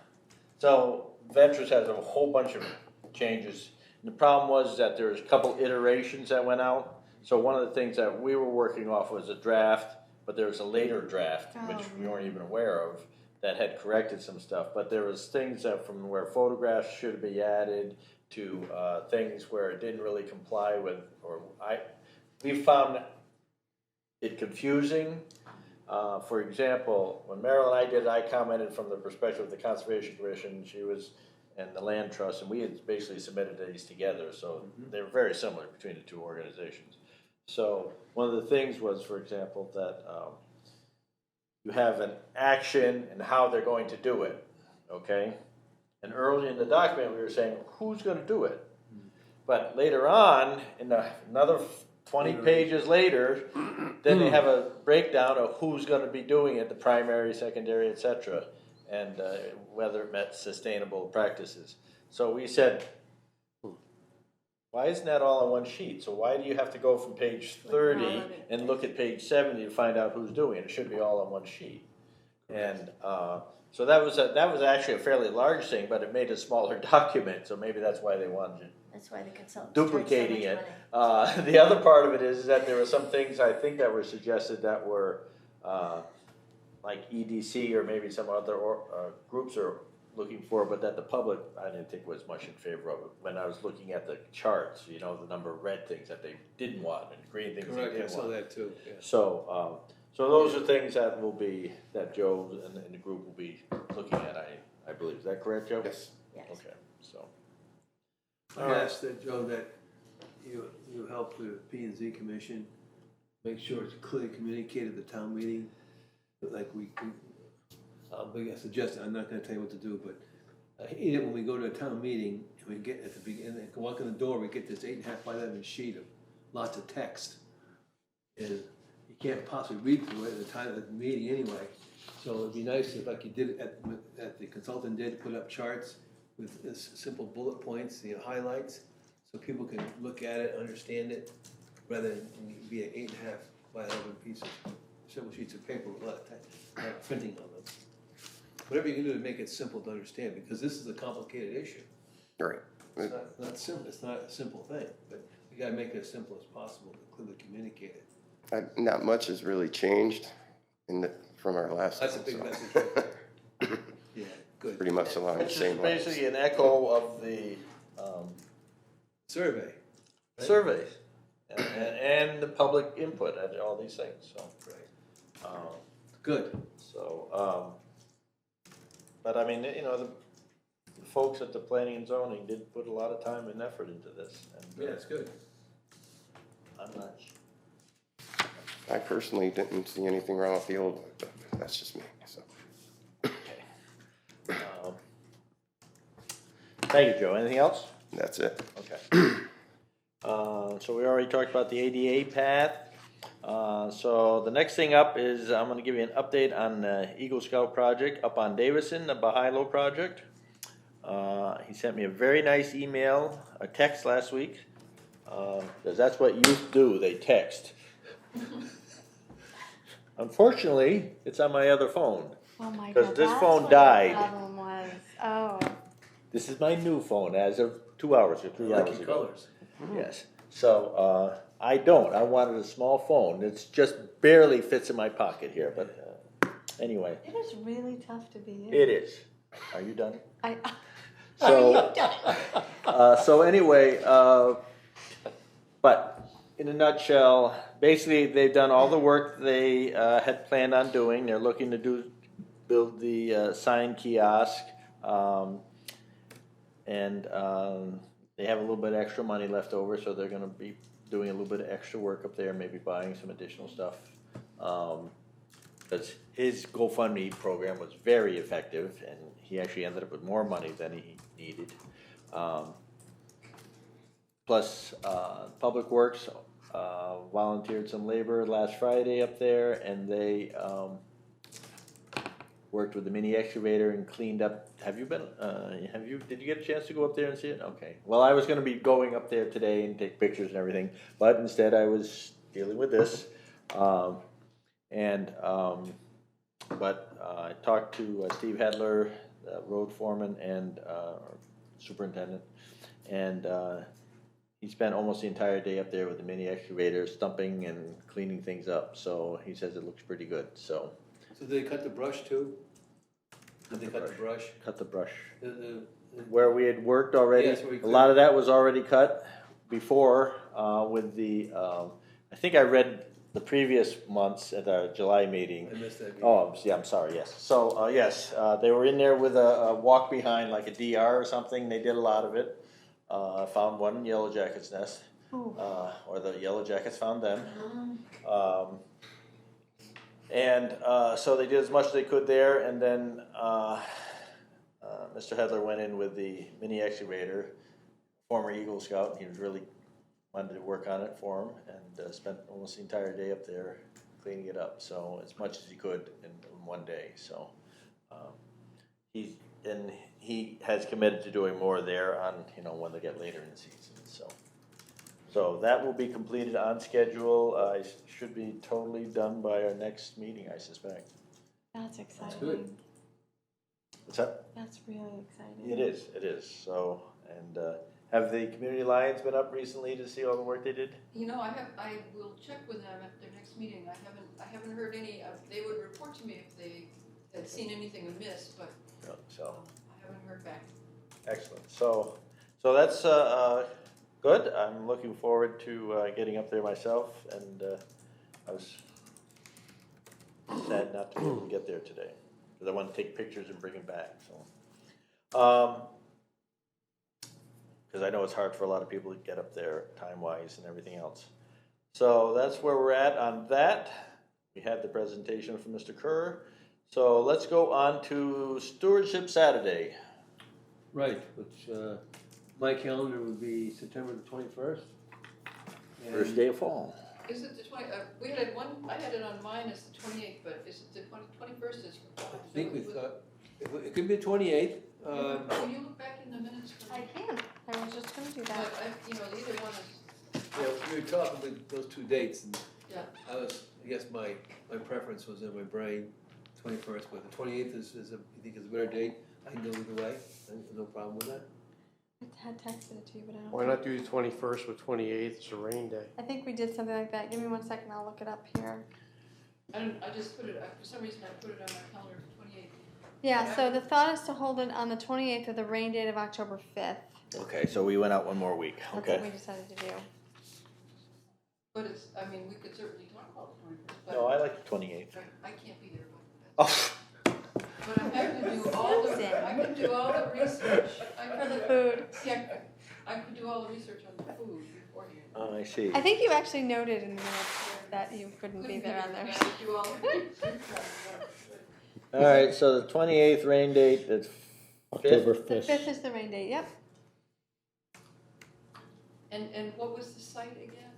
So Ventures has a whole bunch of changes. And the problem was that there was a couple iterations that went out. So one of the things that we were working off was a draft, but there was a later draft, which we weren't even aware of, that had corrected some stuff. But there was things that from where photographs should be added to things where it didn't really comply with, we found it confusing. For example, when Meryl and I did it, I commented from the perspective of the Conservation Commission, she was, and the Land Trust, and we had basically submitted these together, so they're very similar between the two organizations. So one of the things was, for example, that you have an action and how they're going to do it, okay? And early in the document, we were saying, who's gonna do it? But later on, in another 20 pages later, then they have a breakdown of who's gonna be doing it, the primary, secondary, et cetera, and whether it met sustainable practices. So we said, why isn't that all on one sheet? So why do you have to go from page 30 and look at page 70 to find out who's doing it? It should be all on one sheet. And so that was actually a fairly large thing, but it made a smaller document, so maybe that's why they wanted it. That's why the consultants Duplicating charge it. so much money. The other part of it is that there were some things I think that were suggested that were like EDC or maybe some other groups are looking for, but that the public, I didn't think was much in favor of it. When I was looking at the charts, you know, the number of red things that they didn't want and green things they Correct, I didn't saw want. that too, yeah. So, so those are things that will be, that Joe and the group will be looking at, I believe. Is that correct, Joe? Yes. Yes. Okay, so. I asked that, Joe, that you help the P and Z Commission, make sure it's clearly communicated at the town meeting, like I suggest, I'm not gonna tell you what to do, but I hate it when we go to a town meeting and we get at the beginning, and walk in the door, we get this 8.5 by 11 sheet of lots of text. And you can't possibly read through it at the time of the meeting anyway. So it'd be nice if, like you did at the consultant did, put up charts with simple bullet points, you know, highlights, so people can look at it, understand it, rather than be an 8.5 by 11 piece of simple sheets of paper with a lot of printing on them. Whatever you can do to make it simple to understand, because this is a complicated issue. Right. It's not simple. It's not a simple thing, but you gotta make it as simple as possible to clearly communicate it. Not much has really changed from our last. That's a one, big so. message right there. Yeah, good. Pretty much along the Which is same lines. basically an echo of the Survey. Right? surveys and the public input and all these things, so. Right. Good. So, but I mean, you know, the folks at the planning and zoning did put a lot of time and effort into this. And, Yeah, it's good. I'm not. I personally didn't see anything wrong with the old one, but that's just me, so. Okay. Thank you, Joe. Anything else? That's it. Okay. So we already talked about the ADA path. So the next thing up is I'm going to give you an update on the Eagle Scout project up on Davison, the Bahilo project. He sent me a very nice email, a text last week, because that's what youth do, they text. Unfortunately, it's on my other phone. Oh my 'Cause God, this that's phone what died. The problem was, oh. This is my new phone as of 2 hours or 3 hours Lucky ago. colors. Yes. So I wanted a small phone. It's just barely fits in my pocket here, but anyway, It is really tough to be you. it is. Are you done? Oh, So, so anyway, but in a nutshell, basically they've done all the work they had planned on doing. They're looking to build the sign kiosk, and they have a little bit of extra money left over, so they're going to be doing a little bit of extra work up there, maybe buying some additional stuff. Because his GoFundMe program was very effective, and he actually ended up with more money than he needed. Plus, Public Works volunteered some labor last Friday up there, and they worked with the mini excavator and cleaned up. Have you been? Did you get a chance to go up there and see it? Okay. Well, I was going to be going up there today and take pictures and everything, but instead I was dealing with this. But I talked to Steve Hedler, the road foreman and superintendent, and he spent almost the entire day up there with the mini excavator, stumping and cleaning things up. So he says it looks pretty good. So did they cut the brush too? Did they cut the brush? cut the brush. The- Where we had worked already, Yes, where we a lot of that was already cut before with the, I think I read the previous months at our July meeting. I missed that meeting. Oh, yeah, I'm sorry, yes. So, yes, they were in there with a walk behind, like a DR or something, they did a lot of it. Found one in Yellow Jacket's nest, or the Yellow Jackets found them. So they did as much as they could there, and then, Mr. Hedler went in with the mini excavator, former Eagle Scout, and he was really wanted to work on it for him, and spent almost the entire day up there cleaning it up, so as much as he could in one day, so. He has committed to doing more there on, when they get later in the season, so. So that will be completed on schedule, should be totally done by our next meeting, I suspect. That's exciting. good. What's that? That's really exciting. It is, so, and, have the community lions been up recently to see all the work they did? I will check with them at their next meeting. I haven't heard any, they would report to me if they had seen anything amiss, but No, so, I haven't heard back. excellent, so that's, good, I'm looking forward to, getting up there myself, and, I was sad not to be able to get there today, because I want to take pictures and bring them back, so. Because I know it's hard for a lot of people to get up there time-wise and everything else. So that's where we're at on that. We had the presentation from Mr. Kerr. So let's go on to Stewardship Saturday. Right, which, my calendar would be September the 21st. First day of fall. Is it the 20, we had one, I had it on mine as the 28th, but is it the 21st is? I think we thought, it could be the 28th. Can you look back in the minutes? I can. I was just gonna do But, that. either one is, Yeah, we were talking with those 2 dates, and yeah. I guess my preference was in my brain, 21st, but the 28th is you think is a better date? I can go either way, no problem with that. I had texted it to you, but I don't. Why not do the 21st with 28th, it's a rain day. I think we did something like that. Give me 1 second, I'll look it up here. I just put it, for some reason I put it on my calendar for 28th. Yeah, so the thought is to hold it on the 28th with a rain date of October 5th. Okay, so we went out one more week, That's okay. what we decided to do. But we could certainly talk about the 21st, but. No, I like the 28th. I can't be there, but. Oh, But I'm having to do all I can do all the research. For the food. Yeah, I could do all the research on the food beforehand. I see. I think you actually noted in the minutes that you couldn't be there on there. I could do all the research on it. All right, so the 28th rain date, it's October The 5th. 5th is the rain date, yep. And what was the site again?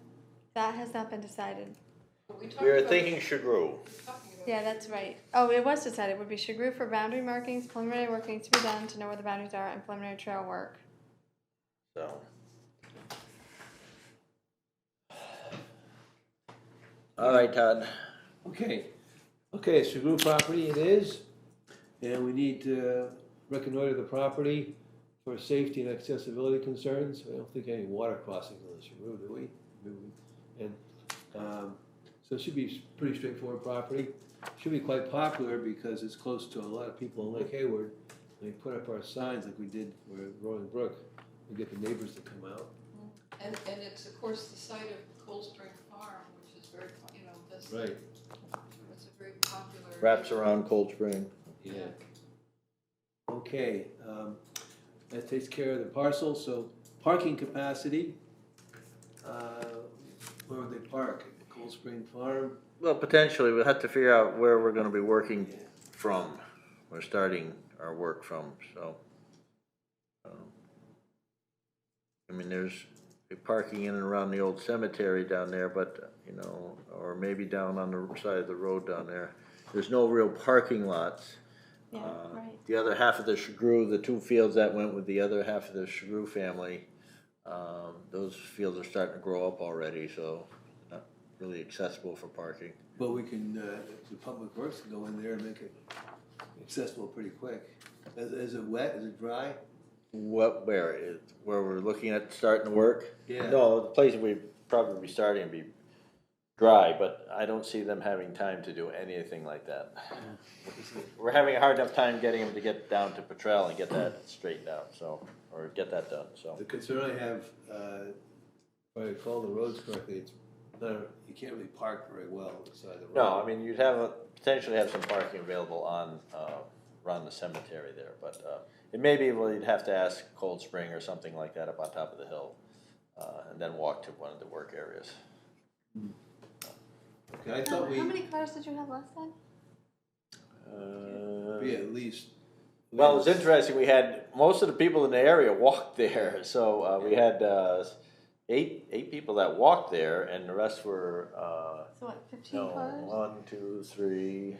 That has not been decided. We talked We were about- thinking Chagru. talking about- Yeah, that's right. Oh, it was decided. It would be Chagru for boundary markings, preliminary work needs to be done to know where the boundaries are, and preliminary trail work. So. All right, Todd. Okay, it's a group property, it is, and we need to reconnoiter the property for safety and accessibility concerns. I don't think any water crossings on the Shrew, do we? And, so it should be pretty straightforward property. Should be quite popular because it's close to a lot of people in Lake Hayward. We put up our signs like we did for Rolling Brook, and get the neighbors to come out. And it's, of course, the site of Cold Spring Farm, which is very, that's. Right. It's a very popular. Wraps around Cold Spring. Yeah. Okay, that takes care of the parcel, so parking capacity, where would they park? Cold Spring Farm? Well, potentially, we'll have to figure out where we're gonna be working from. We're starting our work from, so. I mean, there's parking in and around the old cemetery down there, but, or maybe down on the side of the road down there. There's no real parking lots. Yeah, right. The other half of the Chagru, the 2 fields that went with the other half of the Chagru family, those fields are starting to grow up already, so not really accessible for parking. But we can, the Public Works can go in there and make it accessible pretty quick. Is it wet, is it dry? Where we're looking at starting to work? Yeah. No, the place we'd probably be starting to be dry, but I don't see them having time to do anything like that. We're having a hard enough time getting them to get down to Petrel and get that straightened out, so, or get that done, so. The concern I have, if I recall the roads correctly, it's you can't really park very well on the side of the road. No, I mean, you'd potentially have some parking available around the cemetery there, but, it may be, well, you'd have to ask Cold Spring or something like that up on top of the hill, and then walk to one of the work areas. Okay, I thought How many cars did you have last time? we at least. Well, it's interesting, we had, most of the people in the area walked there, so, we had, eight people that walked there, and the rest were, So what, 15 cars? 1, 2, 3,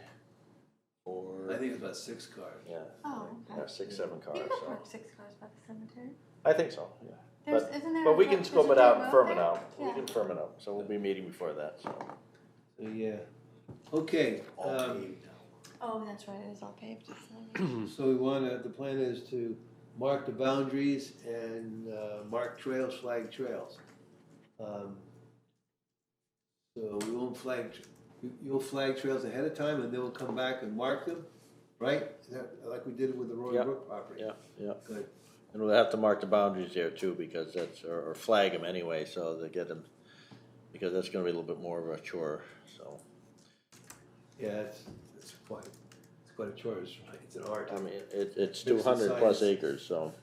4. I think it's about 6 cars. Yeah. Oh, okay. Yeah, 6, 7 cars. You could So. park 6 cars by the cemetery. I think so. Yeah. Isn't there? But we a can dirt- scope there's it a out dirt and road firm it there? out. We Yeah. can firm it out. So we'll be meeting before that. So. So, yeah. Okay, Oh, that's right, it is all paved. It's not- so the plan is to mark the boundaries and mark trails, flag trails. So we won't you'll flag trails ahead of time and then we'll come back and mark them, right? Is that like we did with the Roy Yeah. Brook property? Yeah. Good. And we'll have to mark the boundaries there too, because or flag them anyway, so they get them, because that's going to be a little bit more of a chore. So. Yeah, it's quite a chore, it's an art. I mean, it's Mix of 200 plus science. acres, so.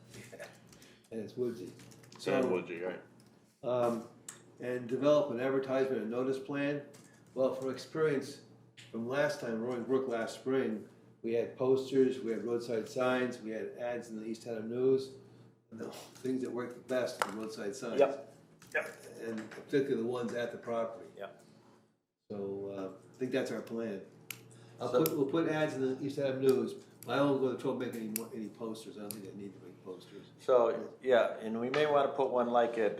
And it's woodsy. And woodsy, right? And develop an advertisement and notice plan. Well, from experience from last time, Roaring Brook last spring, we had posters, we had roadside signs, we had ads in the East Haddam News. And the things that worked the best were roadside signs. Yep. And particularly the ones at the property. Yep. So, I think that's our plan. So- We'll put ads in the East Haddam News, but I won't go to trouble making any posters, I don't think I need to make posters. So, yeah, and we may want to put one like at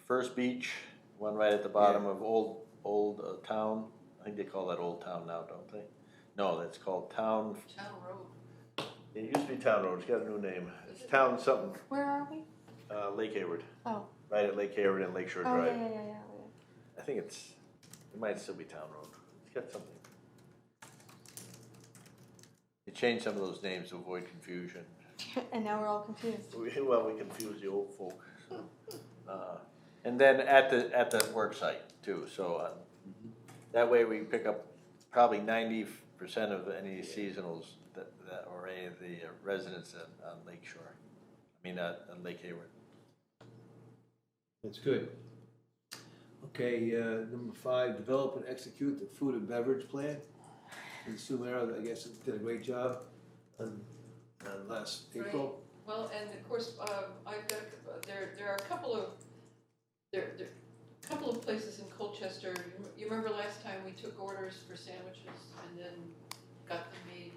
First Beach, one right at the bottom of Old Town. I think they call that Old Town now, don't they? No, that's called Town. Town Road. It used to be Town Road. It's got a new name. It's Town something. Where are we? Lake Hayward. Oh. Right at Lake Hayward and Lakeshore Oh, Drive. yeah. I think it might still be Town Road. It's got something. They changed some of those names to avoid confusion. And now we're all confused. We confuse the old folk. So. And then at the work site too. So that way we pick up probably 90% of any seasonals that or any of the residents on Lake Shore. I mean, on Lake Hayward. That's good. Okay, number 5, develop and execute the food and beverage plan. And Sumera, I guess, did a great job on last April. Well, and of course, I've got, there are a couple of places in Colchester. You remember last time we took orders for sandwiches and then got them made,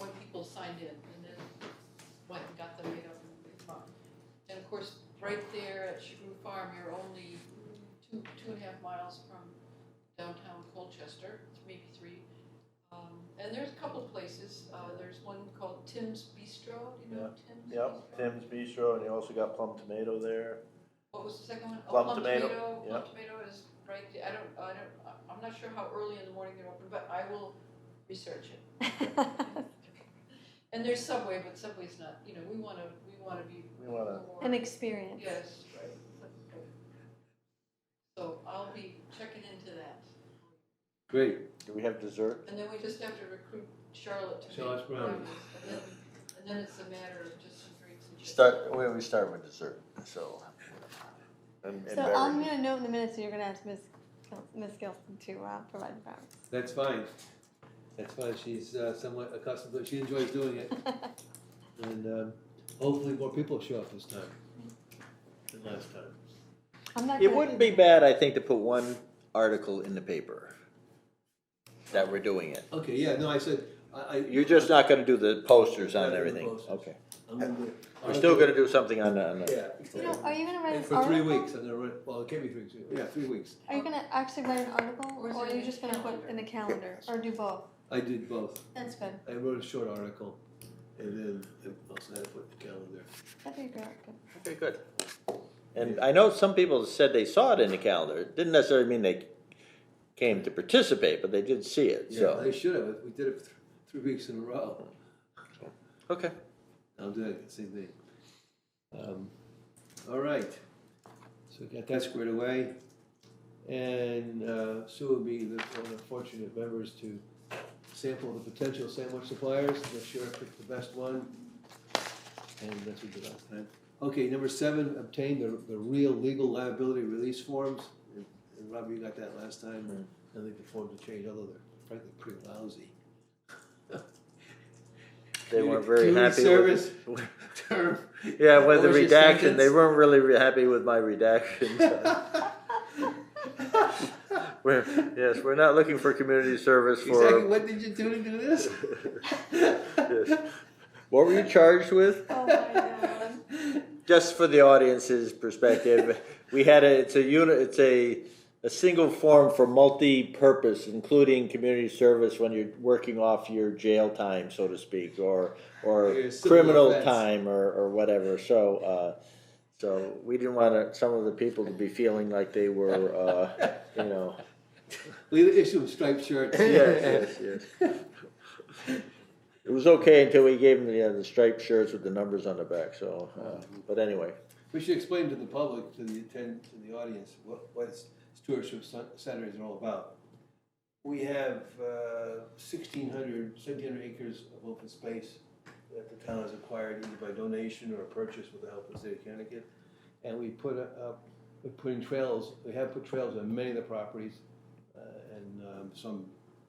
when people signed in, and then went and got them made up in the big box. And of course, right there at Chagru Farm, you're only 2.5 miles from downtown Colchester, maybe 3. And there's a couple places. There's one called Tim's Bistro. Do you know Tim's Bistro? Tim's Bistro, and you also got Plum Tomato there. What was the second one? Plum Tomato. Plum Tomato is right. I'm not sure how early in the morning they're open, but I will research it. And there's Subway, but Subway's not. You know, we want to be more. An experience. Yes, right. So I'll be checking into that. Great. Do we have dessert? And then we just have to recruit Charlotte to Charlotte's make brownies. and then it's a matter of just some drinks and chips. We start with dessert. So. And So I'm beverage. gonna note in the minutes that you're gonna ask Miss Gilson to provide the brownies. That's fine. That's fine. She's somewhat accustomed to it. She enjoys doing it. And hopefully more people show up this time than last time. I'm not. It gonna- wouldn't be bad, I think, to put one article in the paper that we're doing it. Okay, yeah, no, I said, You're just not gonna do the posters Not on doing everything? posters. Okay. I'm gonna do it. We're still gonna do something on the. Yeah. You know, are you gonna write And an for article? 3 weeks, I'm gonna run, well, it can't be 3 weeks, yeah, 3 weeks. Are you gonna actually write an article, Or is or are it you in just the gonna put calendar? in the calendar, or do both? I did both. That's good. I wrote a short article, and then I also had to put the calendar. That'd be great. Good. Okay, good. And I know some people said they saw it in the calendar. It didn't necessarily mean they came to participate, but they did see it, Yeah, so. I should have, we did it 3 weeks in a row. Okay. I'll do it, same thing. All right, so we got that squared away. And Sue will be one of the fortunate members to sample the potential sandwich suppliers, make sure I pick the best one. And that's what we did last time. Okay, number 7, obtain the real legal liability release forms. And Rob, you got that last time. I think the forms have changed, although they're frankly pretty lousy. They weren't very Community happy with. service term. Yeah, with the What was your redaction, they sentence? weren't really happy with my redactions. We're not looking for community service for. Exactly, what did you do to do this? Yes. What were you charged with? Oh my God. Just for the audience's perspective, it's a single form for multi-purpose, including community service when you're working off your jail time, so to speak, or Your civil criminal offense. time or whatever. So we didn't want some of the people to be feeling like they were, We issue striped shirts. yes. It was okay until we gave them the striped shirts with the numbers on the back. So, but anyway. We should explain to the public, to the audience, what Stewardship Center is all about. We have 1,700 acres of open space that the town has acquired either by donation or purchase with the help of the state of Connecticut. And we put in trails. We have put trails on many of the properties, and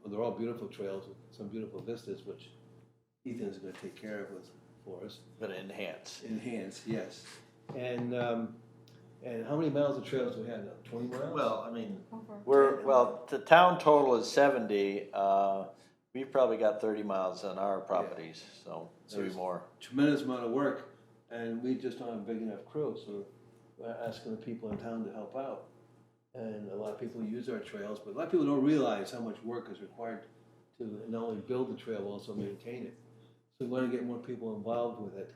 they're all beautiful trails with some beautiful vistas, which Ethan is going to take care of for us. Gonna enhance. Enhance, yes. And how many miles of trails do we have now? 20 miles? Well, I mean, the town total is 70. We've probably got 30 miles on our properties, so maybe There's more. tremendous amount of work, and we just don't have a big enough crew, so we're asking the people in town to help out. And a lot of people use our trails, but a lot of people don't realize how much work is required to not only build the trail, but also maintain it. So we want to get more people involved with it,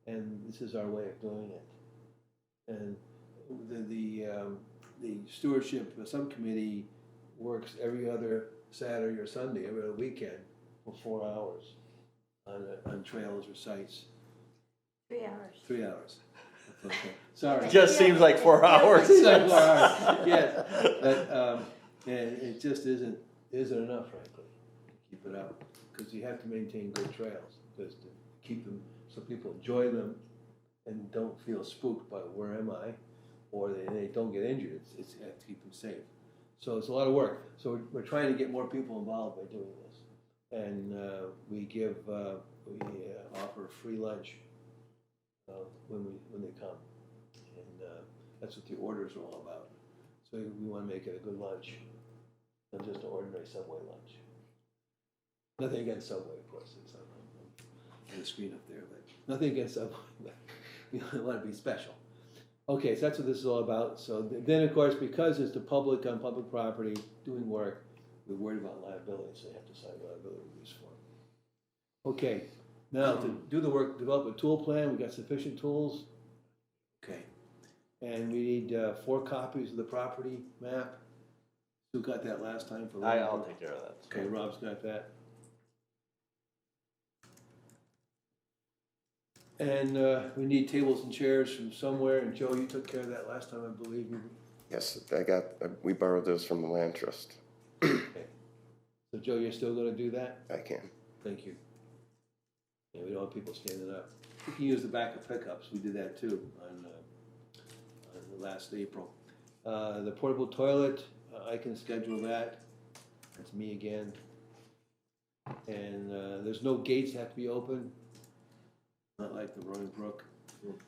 and this is our way of doing it. And the stewardship subcommittee works every other Saturday or Sunday, every other weekend for 4 hours on trails or sites. 3 hours. 3 hours. Okay. Sorry. Just seems like 4 hours. It's like 4 hours. Yes, but and it just isn't enough, frankly, to keep it up, because you have to maintain good trails, because to keep them so people enjoy them and don't feel spooked by where am I, or they don't get injured. It's you have to keep them safe. So it's a lot of work. So we're trying to get more people involved by doing this, and we offer free lunch when they come, and that's what the orders are all about. So we want to make it a good lunch, not just an ordinary Subway lunch. Nothing against Subway, of course. It's on the screen up there, but nothing against Subway. But we want to be special. Okay, so that's what this is all about. So then, of course, because it's the public on public property doing work, we're worried about liability, so you have to sign a liability release form. Okay, now to do the work, develop a tool plan. We've got sufficient tools. Okay, and we need 4 copies of the property map. Who got that last time for Rob? I'll take care of that. Okay, Rob's got that. And we need tables and chairs from somewhere, and Joe, you took care of that last time, I believe. Yes, we borrowed those from the land trust. Okay. So Joe, you're still gonna do that? I can. Thank you. Yeah, we don't want people standing up. You can use the back of pickups, we did that too on the last April. The portable toilet, I can schedule that. That's me again. And there's no gates that have to be open. Not like the Roaring Brook.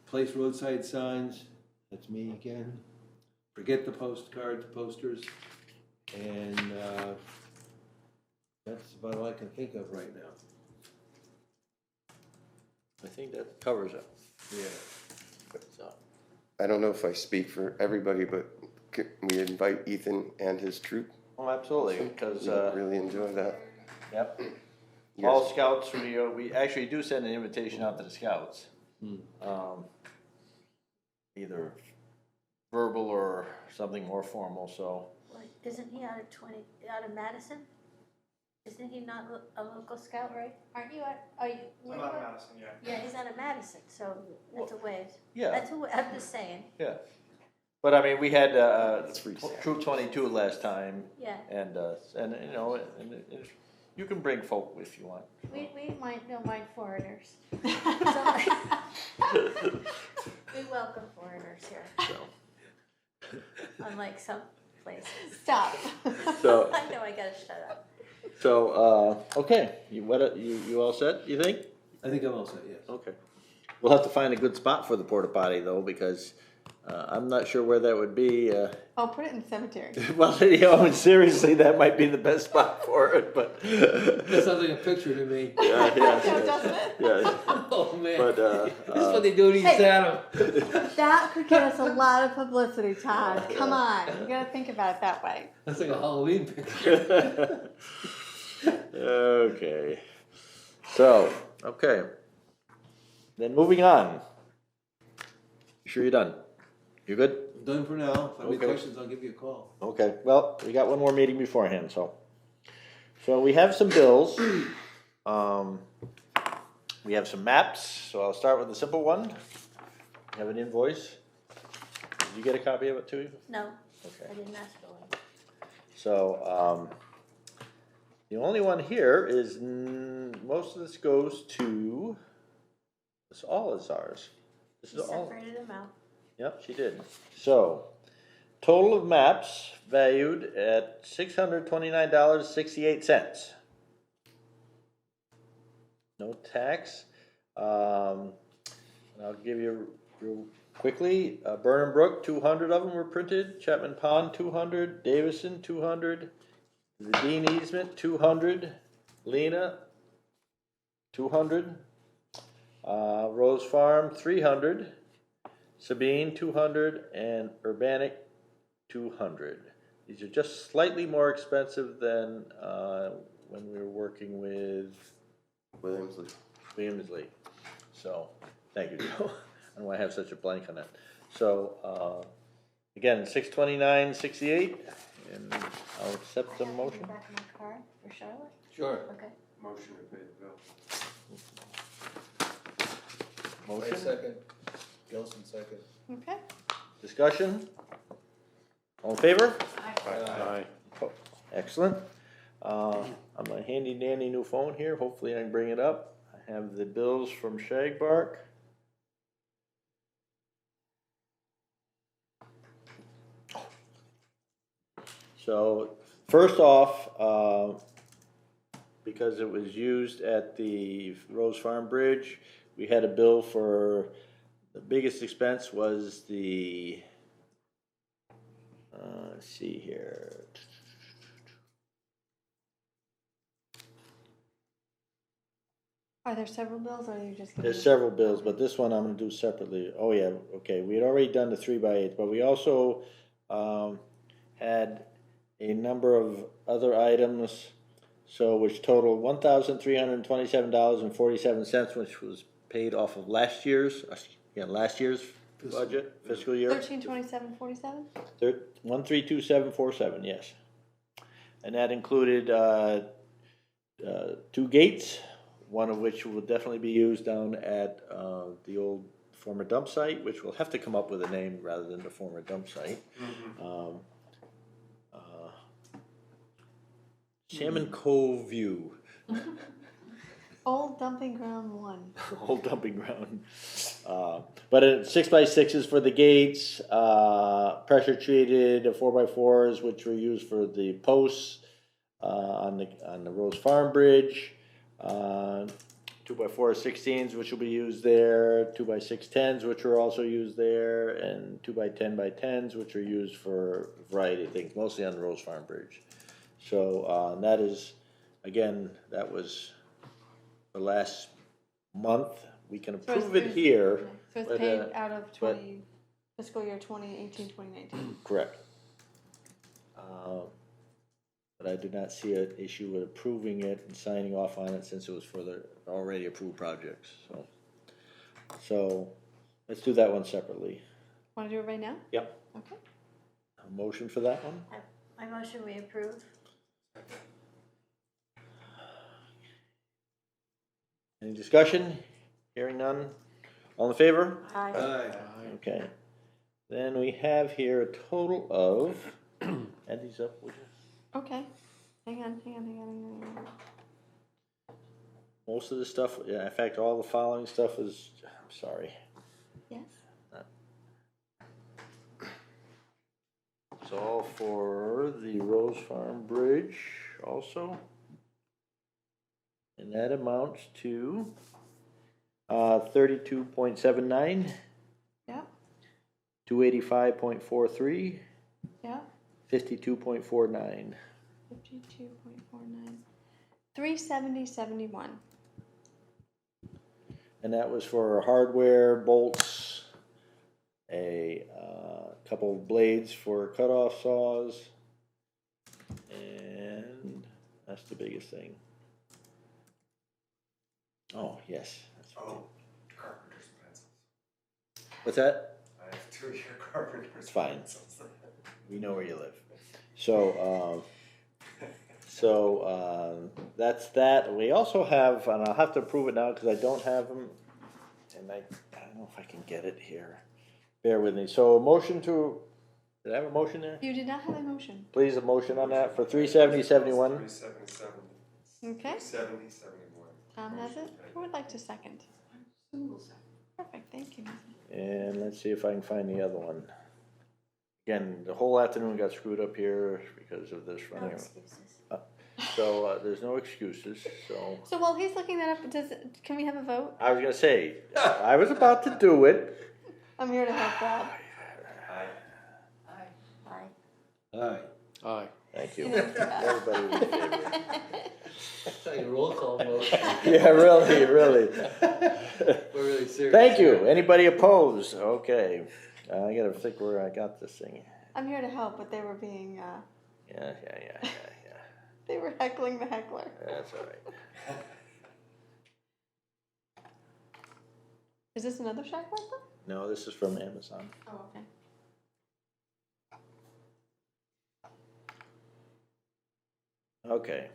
Place roadside signs, that's me again. Forget the postcards, posters, and that's about all I can think of right now. I think that covers it. Yeah. So, I don't know if I speak for everybody, but we invite Ethan and his troop. oh, absolutely, because We really enjoy that. yep. Yes. All scouts, we actually do send an invitation out to the scouts. Either verbal or something more formal, so. Well, isn't he out of Madison? Isn't he not a local scout, right? Aren't you are you? I'm out of Madison, yeah. Yeah, he's out of Madison, so that's a ways. Yeah. I'm just saying. Yeah. But I mean, we had, free Troop 22 last time, Yeah, and you know, and you can bring folk if you want. we don't mind foreigners. We welcome foreigners here, So, unlike some places. Stop. so, I know I gotta shut up. so, okay, you all set, you think? I think I'm all set, yes. Okay. We'll have to find a good spot for the porta potty though, because, I'm not sure where that would be, Oh, put it in the cemetery. well, you know, seriously, that might be the best spot for it, but. That sounds like a picture to me. Yeah, yeah, No, doesn't it? yeah, Oh, man. but, This is what they do to East Hey. Adam. That could get us a lot of publicity, Todd. Come on, you gotta think about it that way. That's like a Halloween picture. Okay, so, okay. Then moving on. You sure you're done? You're good? Done for now. If I have any Okay. questions, I'll give you a call. Okay, well, we got one more meeting beforehand, so. So we have some bills. We have some maps, so I'll start with the simple one. We have an invoice. Did you get a copy of it too? No, Okay. I didn't ask for one. So, the only one here is, most of this goes to, this all is ours. This She is all. separated them out. Yep, she did. So, total of maps valued at $629.68. No tax. And I'll give you real quickly. Burnham Brook, 200 of them were printed. Chapman Pond, 200. Davison, 200. The Dean Easement, 200. Lena, 200. Rose Farm, 300. Sabine, 200, and Urbanic, 200. These are just slightly more expensive than when we were working with Williamsley. So, thank you, Joe. I don't know why I have such a blank on that. So, again, $629.68, and I'll accept the Can I motion. give back my card for Charlotte? Sure. Okay. Motion to pay the bill. Motion, second. Gilson second. Okay. discussion? All in favor? Aye. Oh, excellent. On my handy dandy new phone here, hopefully I can bring it up. I have the bills from Shagbark. So, first off, because it was used at the Rose Farm Bridge, we had a bill for, the biggest expense was the, let's see here. Are there several bills, or are you just giving? There's several bills, but this one I'm gonna do separately. Oh, yeah, okay, we had already done the 3x8, but we also, had a number of other items, so which total $1,327.47, which was paid off of last year's budget, fiscal year. 1327.47. 132747, yes. And that included, 2 gates, one of which will definitely be used down at, the old former dump site, which will have to come up with a name rather than the former dump site. Salmon Cove View, Old dumping ground 1. old dumping ground. But 6x6s for the gates, pressure treated 4x4s, which were used for the posts on the Rose Farm Bridge. 2x4 16s, which will be used there. 2x6 10s, which were also used there, and 2x10 by 10s, which are used for a variety of things, mostly on the Rose Farm Bridge. So that is, again, that was the last month. We can So it's- approve it here. So it's But, paid out of fiscal year 2018, 2019. Correct. But I do not see an issue with approving it and signing off on it since it was for the already approved projects, so let's do that one separately. Want to do it right now? Yep. Okay. A motion for that one? My motion we approve. Any discussion? Hearing none? All in favor? Aye. Aye. Okay. Then we have here a total of, add these up, would you? Okay, hang on. Most of the stuff, yeah, in fact, all the following stuff is, I'm sorry. Yes? It's all for the Rose Farm Bridge also. And that amounts to 32.79, Yeah, 285.43, yeah, 52.49. 52.49. 370.71. And that was for hardware, bolts, a couple of blades for cutoff saws, and that's the biggest thing. Oh, yes. That's what Oh, carpenter's pencils. What's that? I have 2-year carpenter's It's fine. pencils. We know where you live. So, that's that. We also have, and I'll have to approve it now because I don't have them, and I don't know if I can get it here. Bear with me. So, a motion to, did I have a motion there? You did not have a motion. Please, a motion on that for 370.71. 377, Okay, 70, 71. Tom has it. Who would like to second? Perfect, thank you. And let's see if I can find the other one. Again, the whole afternoon got screwed up here because of this No running. excuses. So, there's no excuses, so. So while he's looking that up, can we have a vote? I was gonna say, I was about to do it. I'm here to help Bob. Aye. Aye. Aye. Aye. Thank you. You know, Everybody was in favor. It's like a roll call vote. Yeah, really. We're really serious. Thank you. Anybody opposed? Okay. I gotta think where I got this thing. I'm here to help, but they were being, Yeah. they were heckling the heckler. That's all right. Is this another shack like that? No, this is from Amazon. Oh, okay. Okay.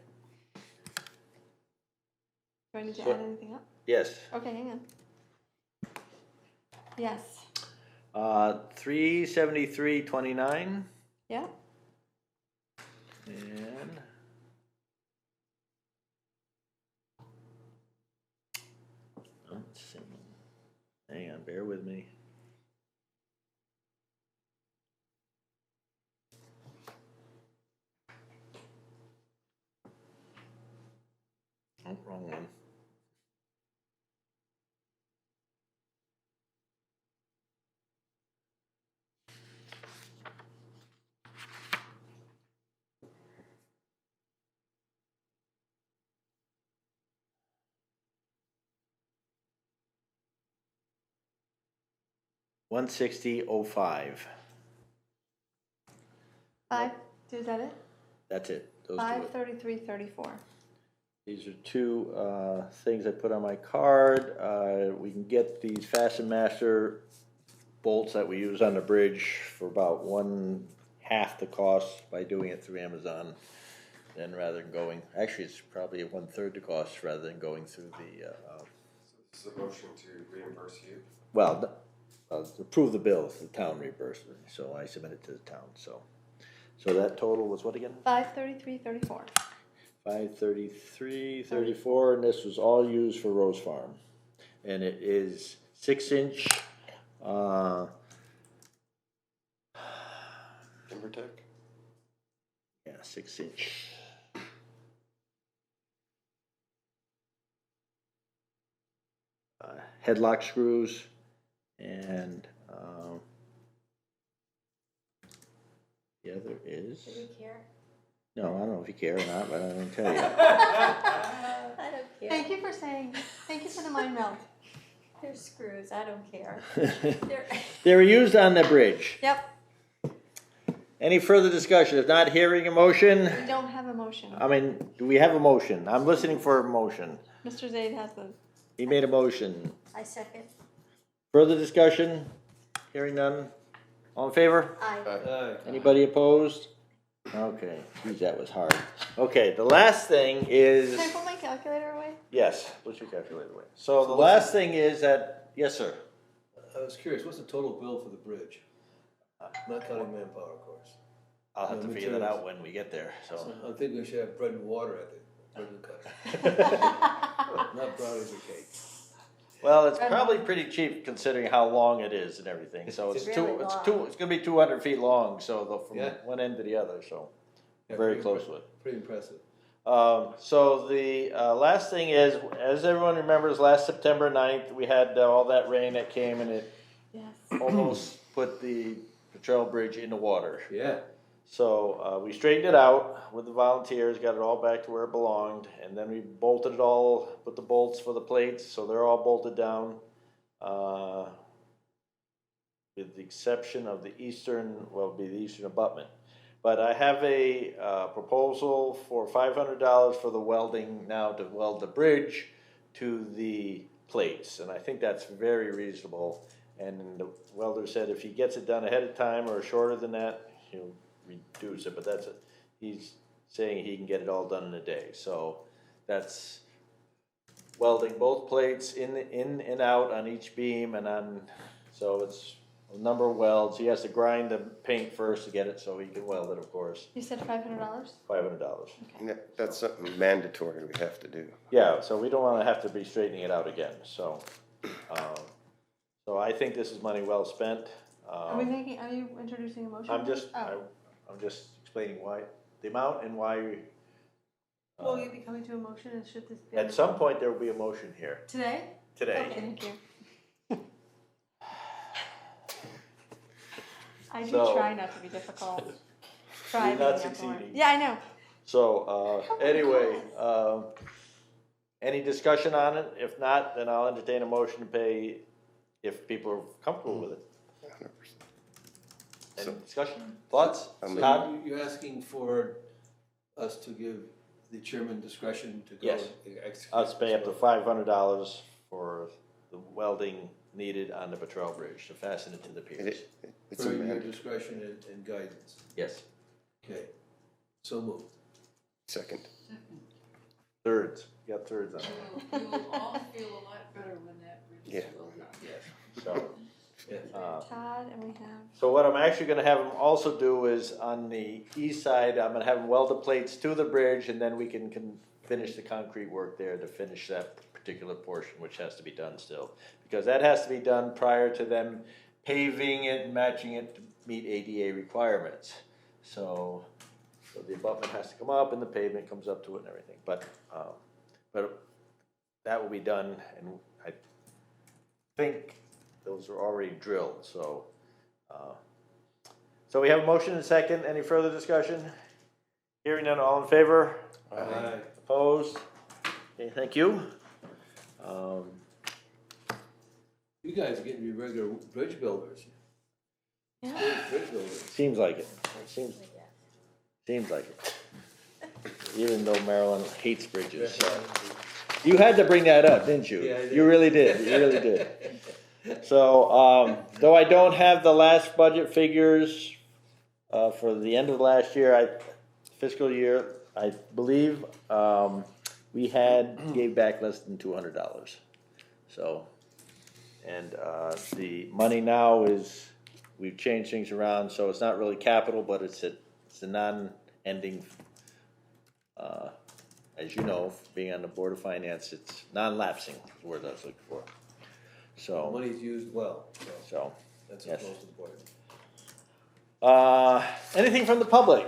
Do I need to So- add anything up? Yes. Okay, hang on. Yes, 373.29 yeah, and let's see. Hang on, bear with me. Oh, wrong one. $160.05. is that it? That's it. Those do it. 533.34. These are two things I put on my card. We can get these Fasten Master bolts that we use on the bridge for about 1/2 the cost by doing it through Amazon. Then rather than going, actually it's probably 1/3 the cost rather than going through the, So this is a motion to reimburse you. well, approve the bill, the town reimbursed it, so I submit it to the town, so. So that total was what again? 533.34. 533.34, and this was all used for Rose Farm. And it is 6-inch, TimberTech? yeah, 6-inch. Headlock screws, and the other is, Do we care? no, I don't know if you care or not, but I'm gonna tell you. I don't care. Thank you for the mind melt. They're screws, I don't care. They were used on the bridge. Yep, Any further discussion? If not, hearing a motion, we don't have a motion. I mean, do we have a motion? I'm listening for a motion. Mr. Zaid has the, He made a motion. I second. Further discussion? Hearing none. All in favor? Aye. Aye. Anybody opposed? Okay, geez, that was hard. Okay, the last thing is, can I put my calculator away? yes, put your calculator away. So the last thing is that, yes, sir. I was curious, what's the total bill for the bridge? Not counting manpower, of course. I'll have No, to me figure too. that out when we get there, so. So I think we should have bread and water at the bread and not brownies or cake. Well, it's probably pretty cheap considering how long it is and everything, so it's It's two, really it's long. two, it's gonna be 200 feet long, so from Yeah. one end to the other, so. Yeah, Very pretty close to it. Pretty impressive. So the last thing is, as everyone remembers, last September 9th, we had all that rain that came and it Yes. almost put the Trail Bridge in the water. Yeah. So we straightened it out with the volunteers, got it all back to where it belonged, and then we bolted it all, put the bolts for the plates, so they're all bolted down. With the exception of the eastern, well, the eastern abutment. But I have a proposal for $500 for the welding now to weld the bridge to the plates, and I think that's very reasonable. And the welder said if he gets it done ahead of time or shorter than that, he'll reduce it. But he's saying he can get it all done in a day. So that's welding both plates in and out on each beam, so it's a number of welds. He has to grind the paint first to get it so he can weld it, of course. You said $500? $500. That's something mandatory we have to do. Yeah, so we don't want to have to be straightening it out again. So I think this is money well spent. Are you introducing a motion? I'm just Oh. I'm just explaining why the amount and why. Will you be coming to a motion and should this be? At some point there will be a motion here Today? today. Okay, thank you. I do So- try not to be difficult. Try You're not being outgoing. succeeding. Yeah, I know. So anyway, any discussion on it? If not, then I'll entertain a motion to pay if people are comfortable with it. 100%. Any discussion? Thoughts? I'm- So Todd? you're asking for us to give the chairman discretion to go Yes. and execute? Us pay up to this work? $500 for the welding needed on the Patrol Bridge to fasten it to the piers. It's For a your mandatory. discretion and guidance. Yes. Okay. So moved. Second. Thirds. You got thirds on it. You'll all feel a lot better when that bridge is Yeah. welded. Yes. So, Yeah. Todd, and we have. so what I'm actually gonna have them also do is on the east side, I'm gonna have them weld the plates to the bridge and then we can finish the concrete work there to finish that particular portion, which has to be done still. Because that has to be done prior to them paving it and matching it to meet ADA requirements. So the abutment has to come up and the pavement comes up to it and everything, but that will be done, and I think those are already drilled, so. So we have a motion and a second, any further discussion? Hearing none, all in favor? Aye. Opposed? Okay, thank you. You guys are getting to be regular bridge builders. Yeah. Bridge builders. Seems like it, seems like it. Even though Maryland hates bridges, so. You had to bring that up, didn't you? Yeah, I did. You really did, you really did. So, though I don't have the last budget figures, for the end of last year, fiscal year, I believe, we gave back less than $200. So, and, the money now we've changed things around, so it's not really capital, but it's a non-ending, as you know, being on the Board of Finance, it's non-lapsing, is the word I was looking for. So, Money's used well, so that's yes. what's most important. Anything from the public?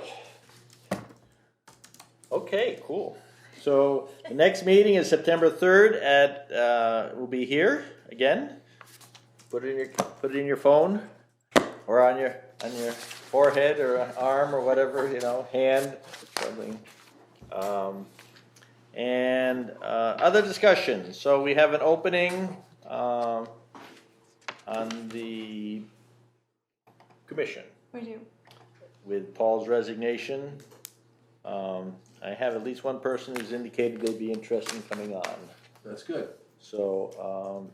Okay, cool. So the next meeting is September 3rd we'll be here again. Put it in your phone or on your forehead or arm or whatever, hand, something. And other discussions. So we have an opening on the commission We do. with Paul's resignation. I have at least one person who's indicated they'd be interested in coming on. That's good. So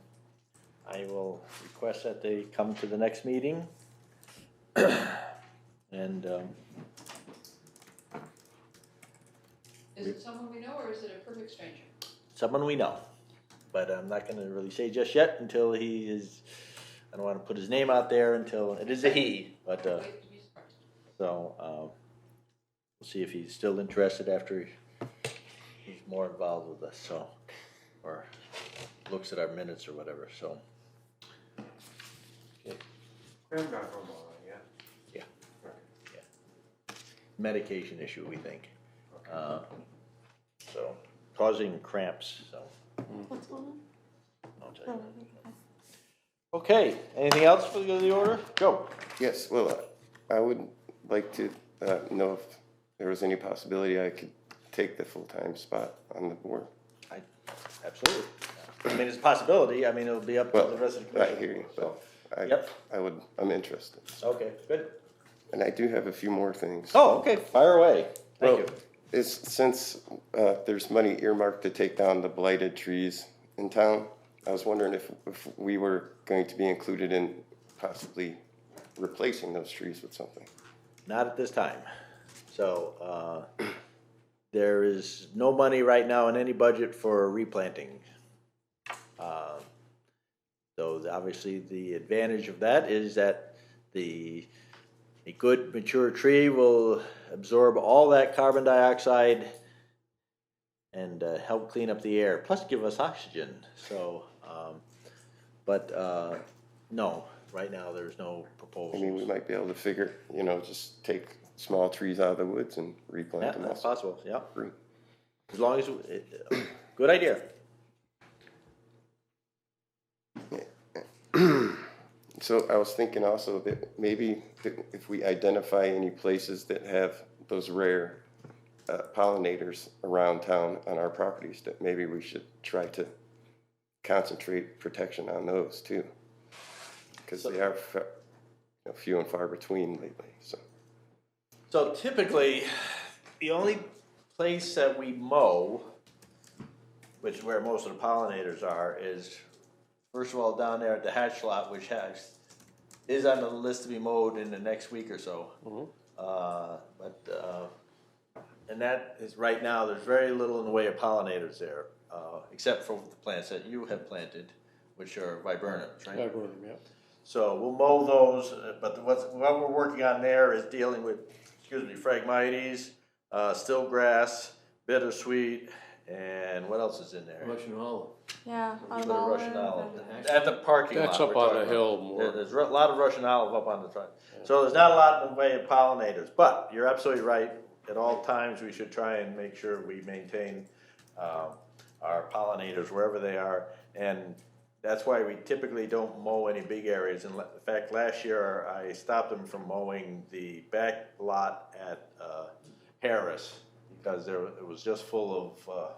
I will request that they come to the next meeting. And Is it someone we know or is it a perfect stranger? someone we know, but I'm not going to really say just yet until he is I don't wanna put his name out there until, it is a he, but, so, we'll see if he's still interested after he's more involved with us, so, or looks at our minutes or whatever, so. Okay, We haven't got home all yet. yeah, Okay. medication issue, we think. So, causing cramps, so. What's going on? I'll tell Oh, you. okay. Okay, anything else for the good of the order? Go. Yes, well, I would like to know if there was any possibility I could take the full-time spot on the board. Absolutely. I mean, it's a possibility, I mean, it'll be up to Well, the rest of the I commission. hear you, but Yep. I'm interested. Okay, good. And I do have a few more things. Oh, okay, fire away. Thank Well, you. Since there's money earmarked to take down the blighted trees in town, I was wondering if we were going to be included in possibly replacing those trees with something. Not at this time. So, there is no money right now in any budget for replanting. So obviously the advantage of that is that a good mature tree will absorb all that carbon dioxide and help clean up the air, plus give us oxygen. So, no, right now there's no I proposals. mean, we might be able to figure, just take small trees out of the woods and replant Yeah, them that's also. possible, yeah. Free. As long as, good idea. So I was thinking also that maybe if we identify any places that have those rare pollinators around town on our properties, that maybe we should try to concentrate protection on those too. Because they are few and far between lately, so. So typically, the only place that we mow, which is where most of the pollinators are, is first of all down there at the hatch lot, which is on the list to be mowed in the next week or so. And that is right now. There's very little in the way of pollinators there, except for the plants that you have planted, which are viburnums, right? Viburnum, yeah. So we'll mow those, but what we're working on there is dealing with, Phragmites, stillgrass, bittersweet, and what else is in there? Russian olive. Yeah, A on little bit of Russian olive olive. and- At the parking lot. That's up we're on talking the about. hill more. There's a lot of Russian olive up on the front. So there's not a lot in the way of pollinators, but you're absolutely right. At all times, we should try and make sure we maintain our pollinators wherever they are. And that's why we typically don't mow any big areas. In fact, last year, I stopped them from mowing the back lot at Harris because it was just full of,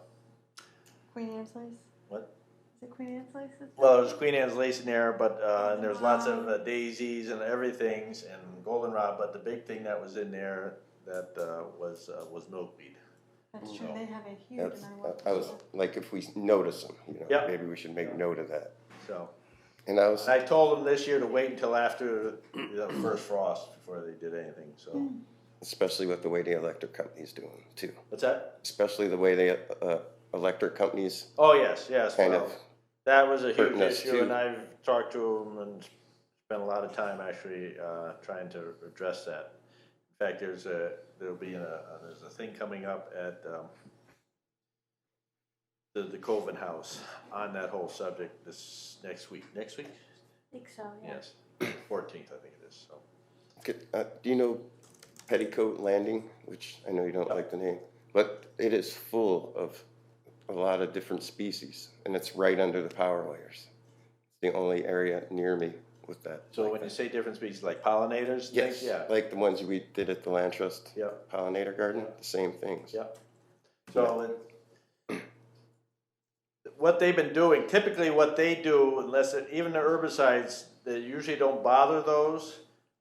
Queen Anne's lace? what? Is it Queen Anne's lace? Well, there's Queen Anne's lace in there, but and there's lots of daisies and everythings and goldenrod. But the big thing that was in there that was milkweed. That's true, they have a huge That's, amount. I was, like, if we notice them, Yep. maybe we should make note of that. So And I was, I told them this year to wait until after the first frost before they did anything. So especially with the way the electric company's doing too. what's that? Especially the way the electric companies Oh yes. kind Well, of, that was a huge hurting us, issue, too. and I've talked to them and spent a lot of time actually trying to address that. In fact, there's a thing coming up at the Coven House on that whole subject this next week. Next week? I think so, yeah. Yes, 14th, I think it is. So do you know Petticoat Landing, which I know you don't like the name, but it is full of a lot of different species, and it's right under the power wires. It's the only area near me with that. So like when that. you say different species, like pollinators, and Yes, things? Yeah. like the ones we did at the Land Trust Yep. pollinator garden, the same things. Yep. So what they've been doing, typically what they do, even the herbicides, they usually don't bother those,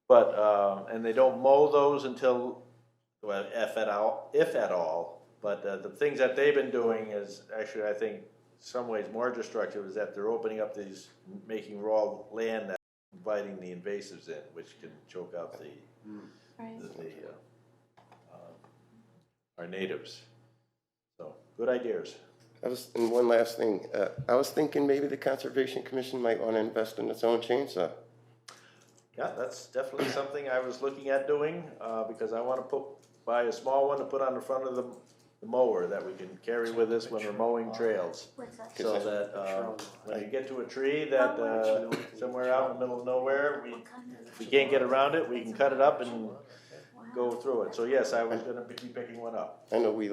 but and they don't mow those until, well, if at all. But the things that they've been doing is actually, I think, some ways more destructive, is that they're opening up making raw land, inviting the invasives in, which can choke out Right. our natives. So good ideas. And one last thing, I was thinking maybe the Conservation Commission might want to invest in its own chainsaw. Yeah, that's definitely something I was looking at doing, because I wanna buy a small one to put on the front of the mower that we can carry with us when we're mowing trails. What's that? So that, when you get to a tree that, somewhere out in the middle of nowhere, if we can't get around it, we can cut it up and go through it. So yes, I was gonna be picking one up. I know we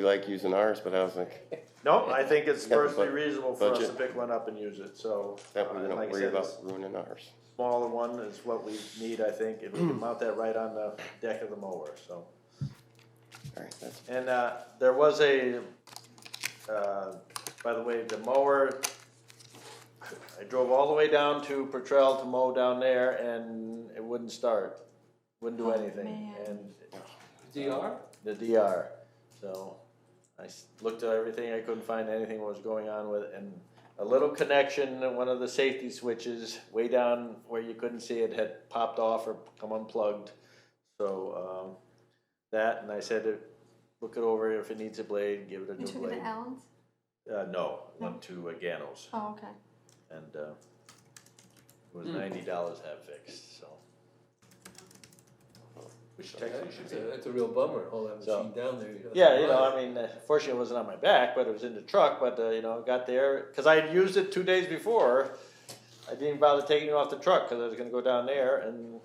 like using ours, but I was like, No, I think it's Yeah, but perfectly reasonable for us to budget. pick one up and use it, so. that we like don't I worry said, about this ruining ours. Smaller one is what we need, I think, and we can mount that right on the deck of the mower, so. All right, that's, And, there was by the way, the mower, I drove all the way down to Petrel to mow down there and it wouldn't start, wouldn't do Oh, anything. man. And DR? the DR, so I looked at everything, I couldn't find anything what was going on with it, and a little connection, one of the safety switches way down where you couldn't see it had popped off or come unplugged. So, that, and I said, look it over, if it needs a blade, give it a You new took it blade. to Allen's? No, went to Gano's, Oh, okay. and, it was $90 to have fixed, so. Which technically should be. That's a real bummer, all that So- machine down there. Yeah, I mean, fortunately it wasn't on my back, but it was in the truck, but, got there, cause I had used it 2 days before. I didn't bother taking it off the truck, cause I was gonna go down there and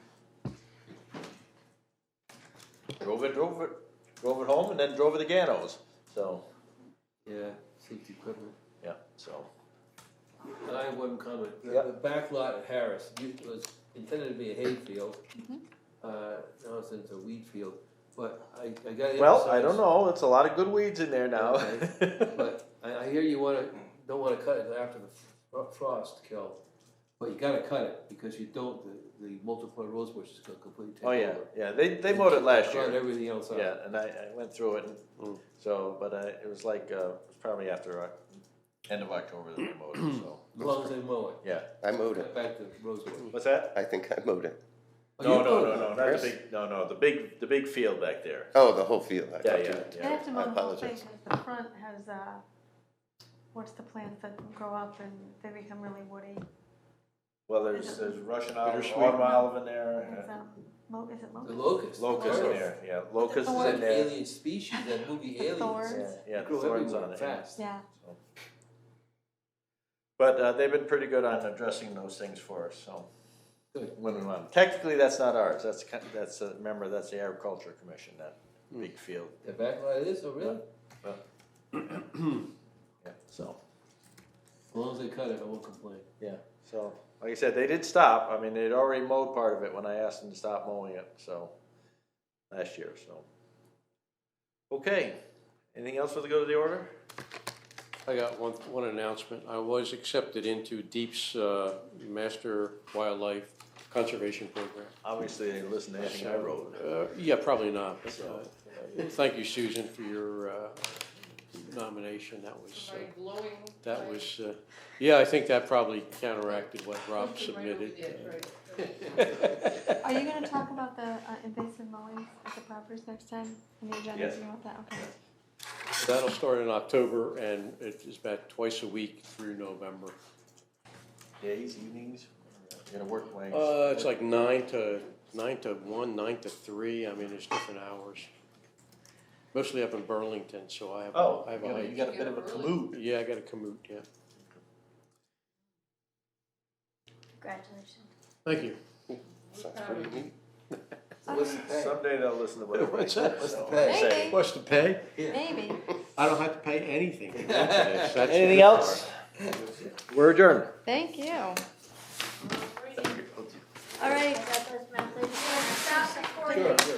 drove it home and then drove it to Gano's, so, Yeah, safety equipment. yeah, so. I have one comment. Yep. The back lot at Harris was intended to be a hay field. Now it's into a wheat field, but I gotta Well, I don't emphasize- know, it's a lot of good weeds in there now. But I hear you don't wanna cut it after the frost kill, but you gotta cut it, because you don't, the multiple rose bush is gonna completely take Oh, over. yeah, they mowed it last Run year. everything else out. Yeah, and I went through it, and so, but it was like, it was probably after, end of October that they mowed it, so, As long as they mow it. yeah. I mowed Cut it. back to rose bush. What's that? I think I mowed it. Oh, No, you no, mowed no, it. no, not Chris? the big field back there. Oh, the whole field. I Yeah, thought yeah, you- They have to mow I the whole thing, apologize. cause the front has, what's the plants that grow up and they become really woody? Well, there's Russian olive, Bittersweet. autumn olive in there, Is, and is it The locust? locust. locust in Thorns. there, yeah, locust is Thorns. in there. Alien species, that movie Aliens. Thorns. Yeah, They grow thorns everywhere on it. yeah. fast. Yeah, But they've been pretty good on addressing those things for us, so. Good. When we want, technically, that's not ours, remember, that's the Agriculture Commission, that big field, The back lot of this, oh really? yeah, so. As long as they cut it, I won't complain. Yeah, so, like I said, they did stop, I mean, they'd already mowed part of it when I asked them to stop mowing it, so, last year, so. Okay, anything else for the good of the order? I got one announcement. I was accepted into Deep's Master Wildlife Conservation Program. Obviously, they didn't listen to anything I wrote. Yeah, probably not, but thank you, Susan, for your nomination. Very glowing. That was, yeah, I think that probably counteracted what Rob submitted. are you gonna talk about the invasive mowing at the properties next time in the agenda? Yes. Do you want that? Okay. That'll start in October, and it is about twice a week through November. Days, evenings, you're gonna work when? It's like 9 to 1, 9 to 3. I mean, there's different hours. Mostly up in Burlington, so I have. Oh, I have you got a bit of a commute. Yeah, I got a commute. Yeah. Congratulations. Thank you. Sounds pretty neat. What's the pay? Someday they'll listen to whatever I What's say. that? What's the so. pay? Maybe. What's the pay? Maybe. I don't have to pay anything to go to this. That's the Anything good else? We're adjourned. Thank you. All All right. That was my pleasure. Sure, yeah.